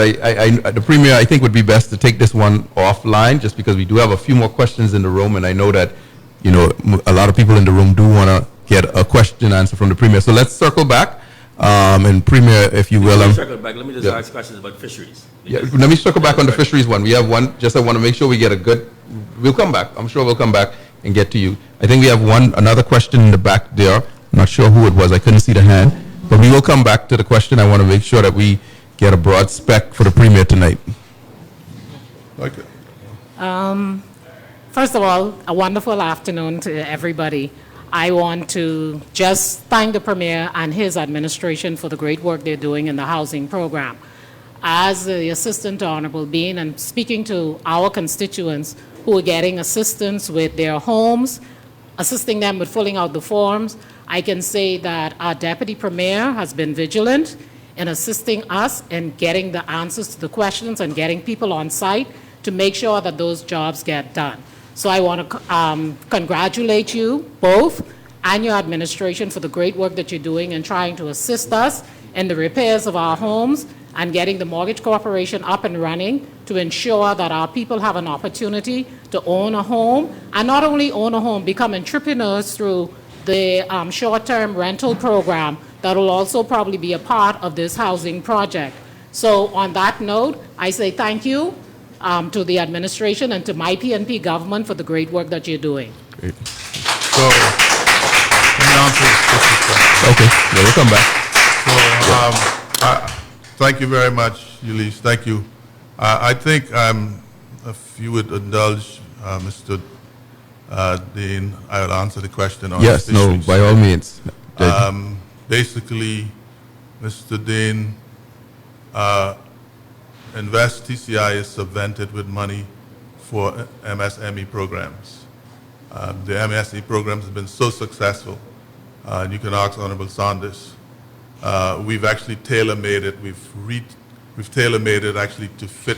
the Premier, I think would be best to take this one offline, just because we do have a few more questions in the room, and I know that, a lot of people in the room do want to get a question answer from the Premier. So let's circle back, and Premier, if you will. Let me circle back. Let me just yeah. ask questions about fisheries. Yeah, let me circle back on the fisheries one. We have one, just I want to make sure we get a good, we'll come back. I'm sure we'll come back and get to you. I think we have another question in the back there. I'm not sure who it was. I couldn't see the hand. But we will come back to the question. I want to make sure that we get a broad spec for the Premier tonight. Okay. First of all, a wonderful afternoon to everybody. I want to just thank the Premier and his administration for the great work they're doing in the housing program. As the Assistant Honorable Bean and speaking to our constituents who are getting assistance with their homes, assisting them with filling out the forms, I can say that our Deputy Premier has been vigilant in assisting us in getting the answers to the questions and getting people on site to make sure that those jobs get done. So I want to congratulate you both and your administration for the great work that you're doing in trying to assist us in the repairs of our homes and getting the Mortgage Corporation up and running to ensure that our people have an opportunity to own a home, and not only own a home, become entrepreneurs through the short-term rental program that will also probably be a part of this housing project. So on that note, I say thank you to the administration and to my PNP government for the great work that you're doing. So, let me answer this question. Okay, yeah, we'll come back. So, thank you very much, Ulysses. Thank you. I think if you would indulge, Mr. Dean, I will answer the question on Yes, no, fisheries. by all means. Basically, Mr. Dean, Invest TCI is subvented with money for MSME programs. The MSME programs have been so successful, and you can ask Honorable Saunders. We've actually tailor-made it. We've tailor-made it actually to fit.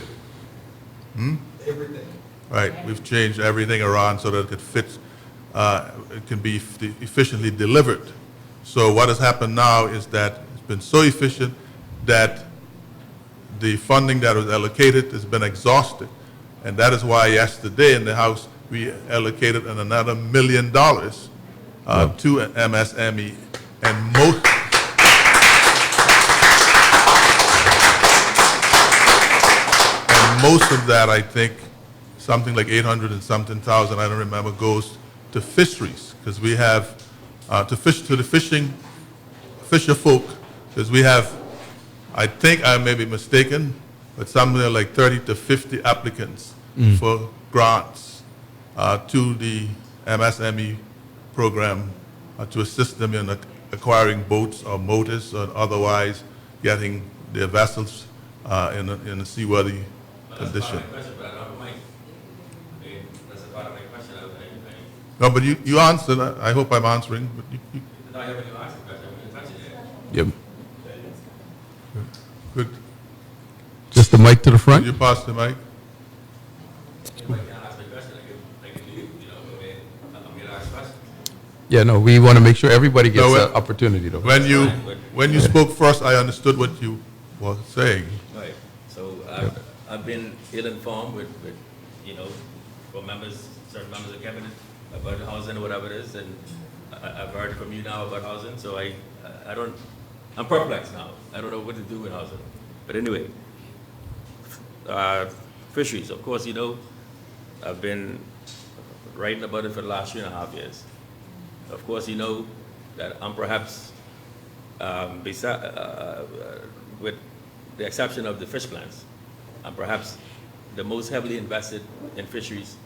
Everything. Right, we've changed everything around so that it could fit, it can be efficiently delivered. So what has happened now is that it's been so efficient that the funding that was allocated has been exhausted. And that is why yesterday in the House, we allocated another $1 million to MSME. And most of that, I think, something like 800 and something thousand, I don't remember, goes to fisheries, because we have, to the fisher folk, because we have, I think I may be mistaken, but somewhere like 30 to 50 applicants for grants to the MSME program to assist them in acquiring boats or motors or otherwise getting their vessels in a seaworthy Well, condition. that's part of my question, but I don't mind. That's a part of my question. No, but you answered. I hope I'm answering. But you No, I haven't even asked the question. I'm going to touch it Yep. yet. could Just the mic to the could front. you pass the mic? If I can't ask the question, I can leave. I'm going to ask questions. Yeah, no, we want to make sure everybody gets No, an opportunity, though. When you spoke first, I understood what you were saying. Right. So I've been ill-informed with for certain members of cabinet about housing or whatever it is, and I've heard from you now about housing. So I'm perplexed now. I don't know what to do with housing. But anyway, fisheries. Of course, I've been writing about it for the last 3.5 years. Of course, that I'm perhaps, with the exception of the fish plants, I'm perhaps the most heavily invested in fisheries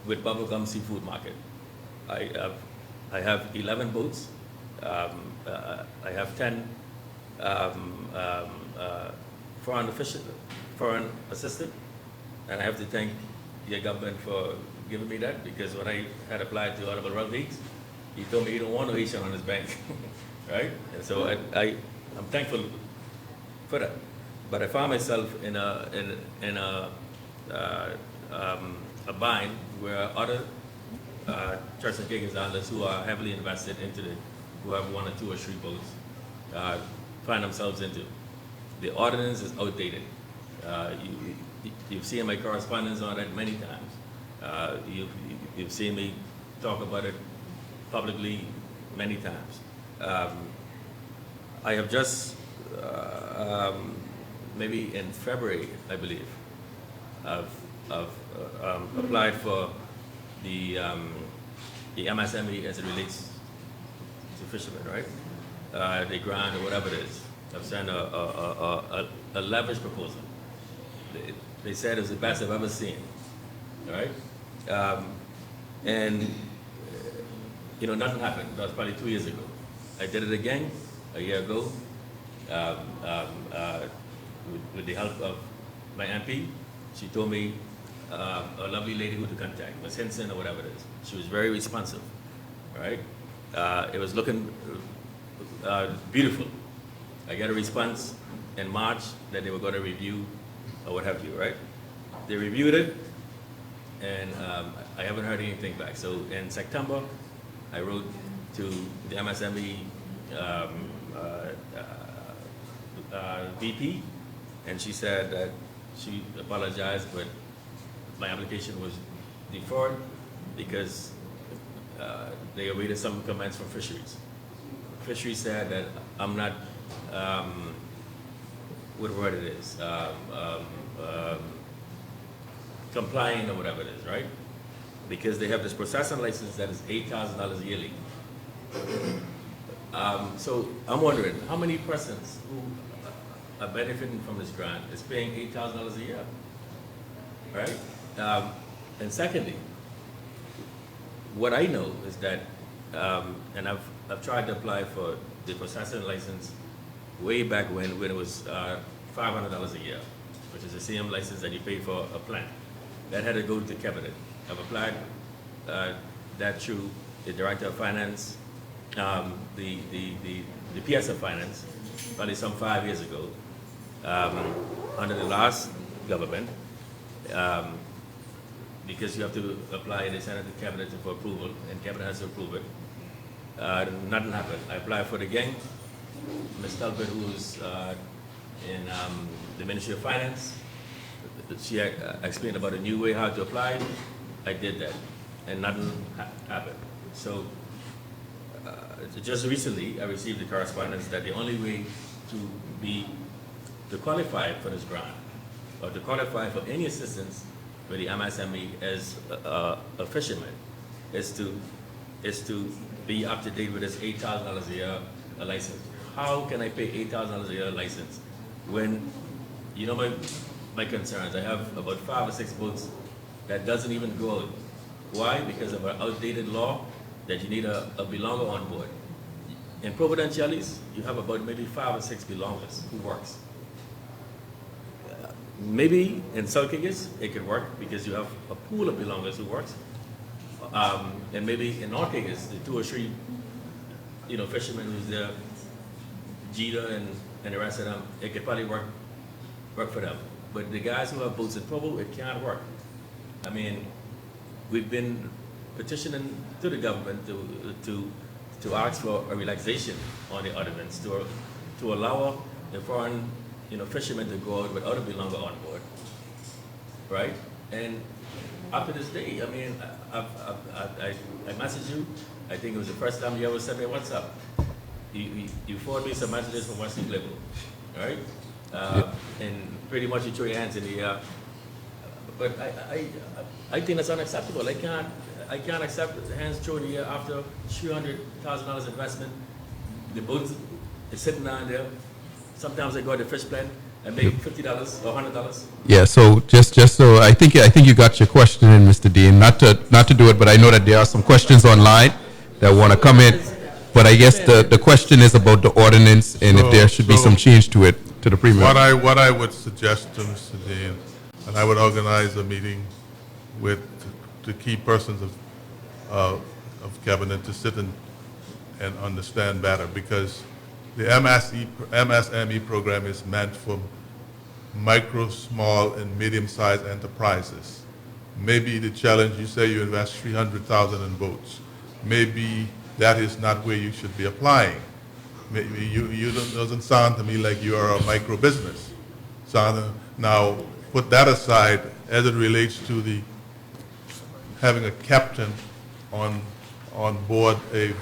with Bubblegum Seafood Market. I have 11 boats. I have 10 foreign assistant, and I have to thank your government for giving me that, because when I had applied to Honorable Rodriguez, he told me he don't want no Haitian on his bank, right? And so I'm thankful for that. But I found myself in a bind where other Church and King Islanders who are heavily invested into who have 1 or 2 or 3 boats, find themselves into. The ordinance is outdated. You've seen my correspondence on it many times. You've seen me talk about it publicly many times. I have just, maybe in February, I believe, I've applied for the MSME as it relates to fishermen, right? The grant or whatever it is. I've sent a leverage proposal. They said it was the best I've ever seen, all right? And nothing happened. That was probably 2 years ago. I did it again a year ago with the help of my MP. She told me a lovely lady who to contact, Ms. Henson or whatever it is. She was very responsive, right? It was looking beautiful. I got a response in March that they were going to review or what have you, right? They reviewed it, and I haven't heard anything back. So in September, I wrote to the MSME VP, and she said that she apologized, but my application was deferred because they awaited some comments from fisheries. Fisheries said that I'm not, what word it is, complying or whatever it is, right? Because they have this processing license that is $8,000 yearly. So I'm wondering, how many persons who are benefiting from this grant is paying $8,000 a year, right? And secondly, what I know is that, and I've tried to apply for the processing license way back when it was $500 a year, which is the same license that you pay for a plant. That had to go to cabinet. I've applied that through the Director of Finance, the PS of Finance, probably some 5 years ago, under the last government, because you have to apply and they send it to cabinet for approval, and cabinet has to approve it. Nothing happened. I applied for it again. Ms. Talbot, who's in the Ministry of Finance, she explained about a new way how to apply. I did that, and nothing happened. So just recently, I received the correspondence that the only way to qualify for this grant, or to qualify for any assistance with the MSME as a fisherman, is to be up to date with this $8,000 a year license. How can I pay $8,000 a year license when, my concerns? I have about 5 or 6 boats that doesn't even go out. Why? Because of an outdated law that you need a belonger on board. in Providentialis, you have about maybe 5 or 6 belongers who works. Maybe in Sulkigis, it could work because you have a pool of belongers who works. And maybe in Norkigis, the 2 or 3, fishermen who's there, Jeter and the rest of them, it could probably work for them. But the guys who have boats in Provo, it can't work. I mean, we've been petitioning to the government to ask for a relaxation on the ordinance to allow the foreign fishermen to go out without a belonger on board, right? And up to this day, I mean, I messaged you. I think it was the first time you ever sent me a WhatsApp. You forwarded me some messages from Western Global, right? And pretty much you throw your hands in the air. But I think that's unacceptable. I can't accept the hands thrown in the air after $300,000 investment. The boat is sitting down there. Sometimes I go to the fish plant and make $50 or $100. Yeah. So just so I think you got your question in, Mr. Dean. Not to do it, but I know that there are some questions online that want to come in. But I guess the question is about the ordinance and if there should be some change to it, to the Premier. What I would suggest to Mr. Dean, and I would organize a meeting with the key persons of cabinet to sit and understand better, because the MSME program is meant for micro, small, and medium-sized enterprises. Maybe the challenge, you say you invest $300,000 in boats. Maybe that is not where you should be applying. Maybe doesn't sound to me like you are a micro business. Now, put that aside as it relates to having a captain on board a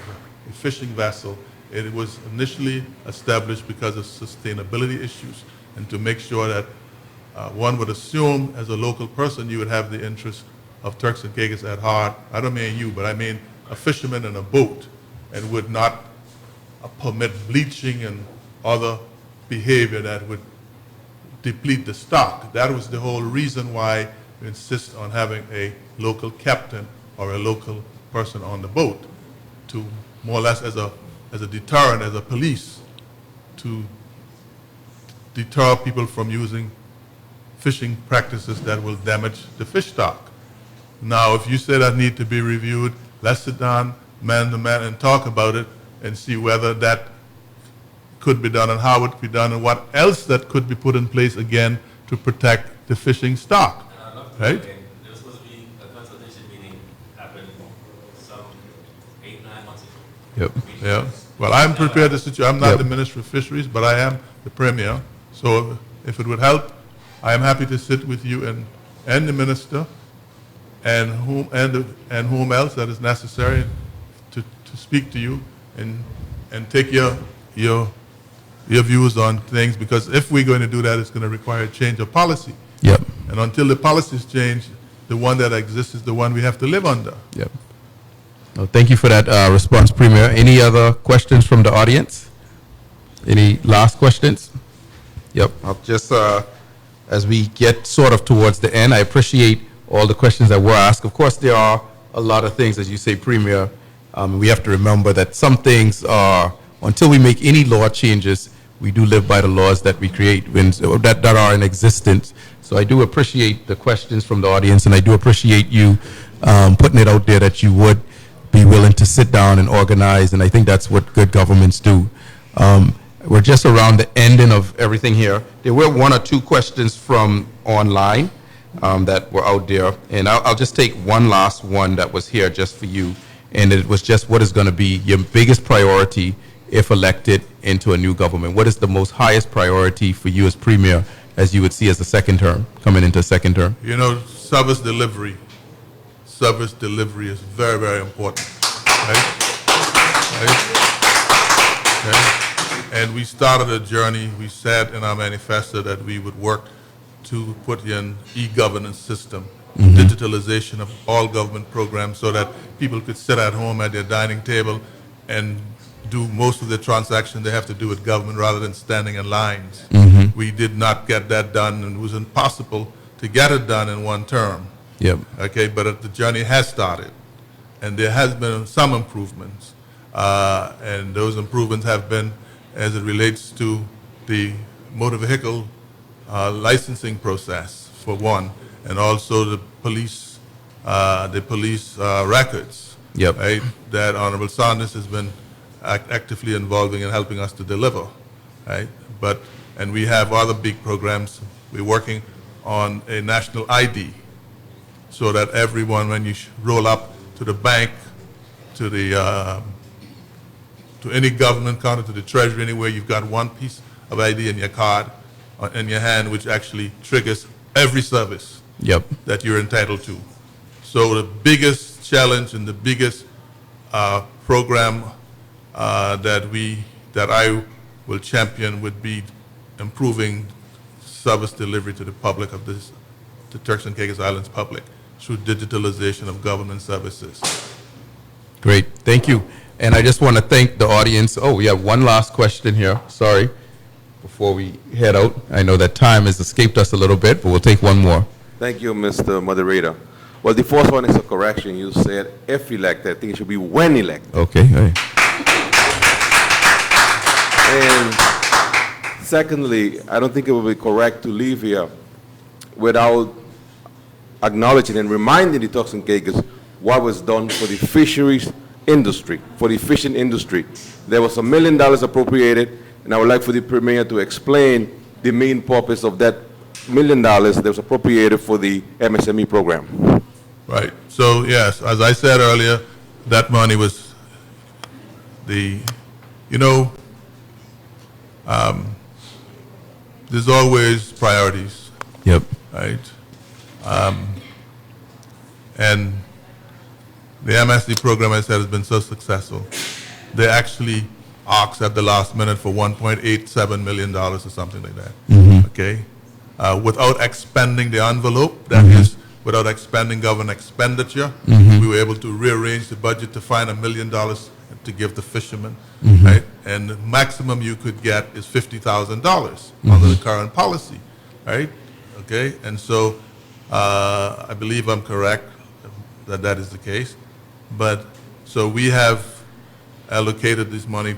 fishing vessel. It was initially established because of sustainability issues and to make sure that one would assume as a local person you would have the interest of Turks and Caicos at heart. I don't mean you, but I mean a fisherman in a boat, and would not permit bleaching and other behavior that would deplete the stock. That was the whole reason why we insist on having a local captain or a local person on the boat, to more or less as a deterrent, as a police, to deter people from using fishing practices that will damage the fish stock. Now, if you say that need to be reviewed, let's sit down man to man and talk about it and see whether that could be done and how it could be done and what else that could be put in place again to protect the fishing stock. Right? There was supposed to be a consultation meeting happen some 8-9 months ago. Yep. Yeah. Well, I'm prepared to sit you. I'm not the Minister of Fisheries, but I am the Premier. So if it would help, I am happy to sit with you and the Minister and whom else that is necessary to speak to you and take your views on things, because if we're going to do that, it's going to require a change of policy. Yep. And until the policies change, the one that exists is the one we have to live under. Yep. Well, thank you for that response, Premier. Any other questions from the audience? Any last questions? Yep. I'll just, as we get sort of towards the end, I appreciate all the questions that were asked. Of course, there are a lot of things, as you say, Premier. We have to remember that some things are, until we make any law changes, we do live by the laws that we create, that are in existence. So I do appreciate the questions from the audience, and I do appreciate you putting it out there that you would be willing to sit down and organize, and I think that's what good governments do. We're just around the ending of everything here. There were 1 or 2 questions from online that were out there, and I'll just take one last one that was here just for you, and it was just what is going to be your biggest priority if elected into a new government. What is the most highest priority for you as Premier, as you would see as a second term, coming into a second term? You know, service delivery is very, very important, right? Okay. And we started a journey. We said in our manifesto that we would work to put in e-governance system, digitalization of all government programs, so that people could sit at home at their dining table and do most of the transactions they have to do with government rather than standing in lines. We did not get that done, and it was impossible to get it done in one term. Yep. Okay, but the journey has started, and there has been some improvements. And those improvements have been as it relates to the motor vehicle licensing process, for one, and also the police records, Yep. right, that Honorable Sanders has been actively involving and helping us to deliver, right? And we have other big programs. We're working on a national ID so that everyone, when you roll up to the bank, to the to any government counter, to the treasury, anywhere, you've got one piece of ID in your card, in your hand, which actually triggers every service Yep. that you're entitled to. So the biggest challenge and the biggest program that I will champion would be improving service delivery to the public of this, the Turks and Caicos Islands public, through digitalization of government services. Great, thank you. And I just want to thank the audience. Oh, we have one last question here. Sorry, before we head out. I know that time has escaped us a little bit, but we'll take one more. Thank you, Mr. Moderator. Well, the first one is a correction. You said if elected. I think it should be when elected. Okay, all right. And secondly, I don't think it would be correct to leave here without acknowledging and reminding the Turks and Caicos what was done for the fisheries industry, for the fishing industry. There was $1 million appropriated, and I would like for the Premier to explain the main purpose of that $1 million that was appropriated for the MSME program. Right. So yes, as I said earlier, that money was there's always priorities, Yep. right? And the MSD program, I said, has been so successsul. They actually asked at the last minute for $1.87 million or something like that. Okay, without expanding the envelope, that is, without expanding government expenditure, we were able to rearrange the budget to find $1 million to give the fishermen, right? And the maximum you could get is $50,000 under the current policy, right? Okay, and so I believe I'm correct that that is the case. But so we have allocated this money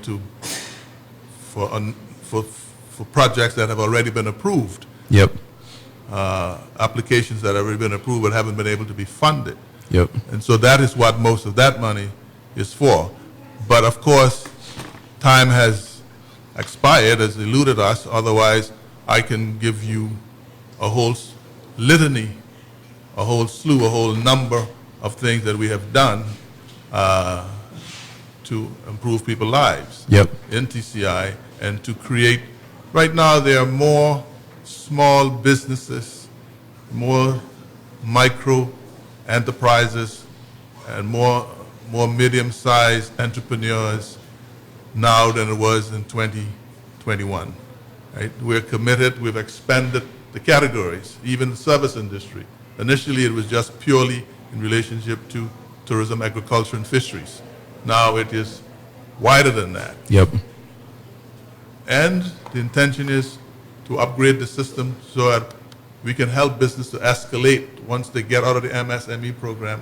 for projects that have already been approved, Yep. applications that have already been approved but haven't been able to be funded. Yep. And so that is what most of that money is for. But of course, time has expired, has eluded us. Otherwise, I can give you a whole litany, a whole slew, a whole number of things that we have done to improve people's lives Yep. in TCI and to create. Right now, there are more small businesses, more micro enterprises, and more medium-sized entrepreneurs now than it was in 2021. Right? We're committed. We've expanded the categories, even the service industry. Initially, it was just purely in relationship to tourism, agriculture, and fisheries. Now it is wider than that. Yep. And the intention is to upgrade the system so that we can help business to escalate once they get out of the MSME program.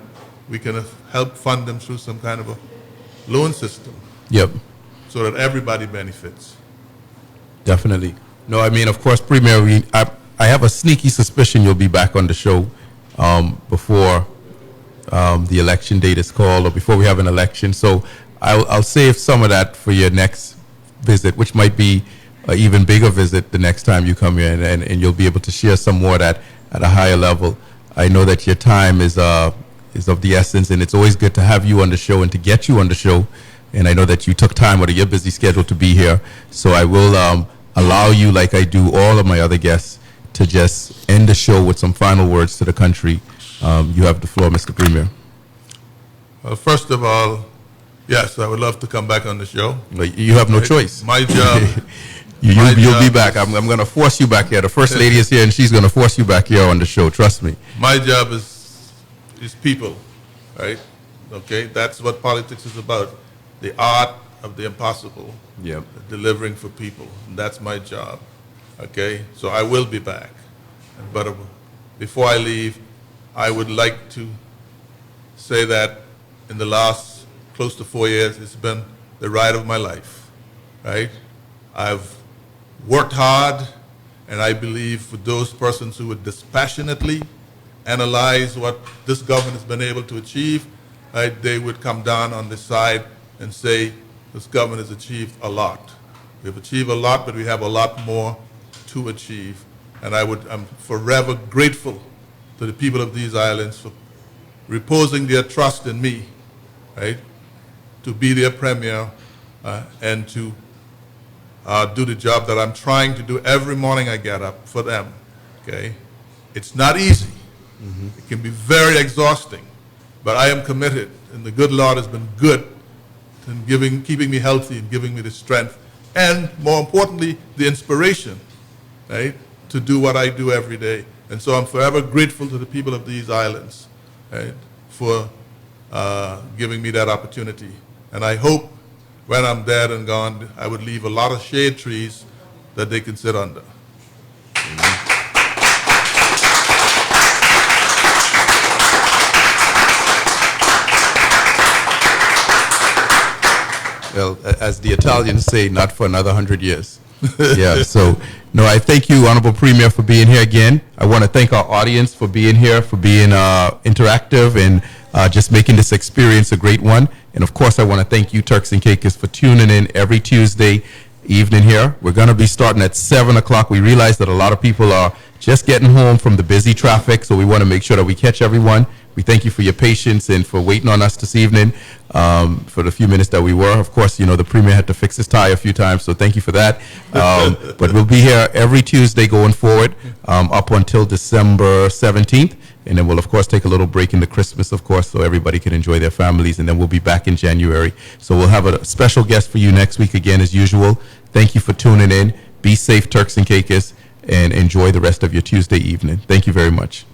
We can help fund them through some kind of a loan system Yep. so that everybody benefits. Definitely. No, I mean, of course, Premier, I have a sneaky suspicion you'll be back on the show before the election date is called or before we have an election. So I'll save some of that for your next visit, which might be an even bigger visit the next time you come here, and you'll be able to share some more of that at a higher level. I know that your time is of the essence, and it's always good to have you on the show and to get you on the show. And I know that you took time out of your busy schedule to be here. So I will allow you, like I do all of my other guests, to just end the show with some final words to the country. You have the floor, Mr. Premier. Well, first of all, yes, I would love to come back on the show. Like, you have no choice. My job. You'll be back. I'm going to force you back here. The First Lady is here, and she's going to force you back here on the show. Trust me. My job is people, right? Okay, that's what politics is about. The art of the impossible. Yep. Delivering for people. And that's my job. Okay, so I will be back. But before I leave, I would like to say that in the last close to 4 years, it's been the ride of my life, right? I've worked hard, and I believe for those persons who would dispassionately analyze what this government has been able to achieve, right, they would come down on this side and say, this government has achieved a lot. We've achieved a lot, but we have a lot more to achieve. And I'm forever grateful to the people of these islands for reposing their trust in me, right, to be their premier and to do the job that I'm trying to do every morning I get up for them, okay? It's not easy. It can be very exhausting, but I am committed, and the good Lord has been good in keeping me healthy and giving me the strength, and more importantly, the inspiration, right, to do what I do every day. And so I'm forever grateful to the people of these islands, right, for giving me that opportunity. And I hope when I'm dead and gone, I would leave a lot of shade trees that they can sit under. Well, as the Italians say, not for another 100 years. Yeah, so, no, I thank you, Honorable Premier, for being here again. I want to thank our audience for being here, for being interactive and just making this experience a great one. And, of course, I want to thank you, Turks and Caicos, for tuning in every Tuesday evening here. We're going to be starting at 7 o'clock. We realize that a lot of people are just getting home from the busy traffic, so we want to make sure that we catch everyone. We thank you for your patience and for waiting on us this evening for the few minutes that we were. Of course, you know, the Premier had to fix his tie a few times, so thank you for that. But we'll be here every Tuesday going forward up until December 17th. And then we'll, of course, take a little break into Christmas, of course, so everybody can enjoy their families. And then we'll be back in January. So we'll have a special guest for you next week again, as usual. Thank you for tuning in. Be safe, Turks and Caicos, and enjoy the rest of your Tuesday evening. Thank you very much.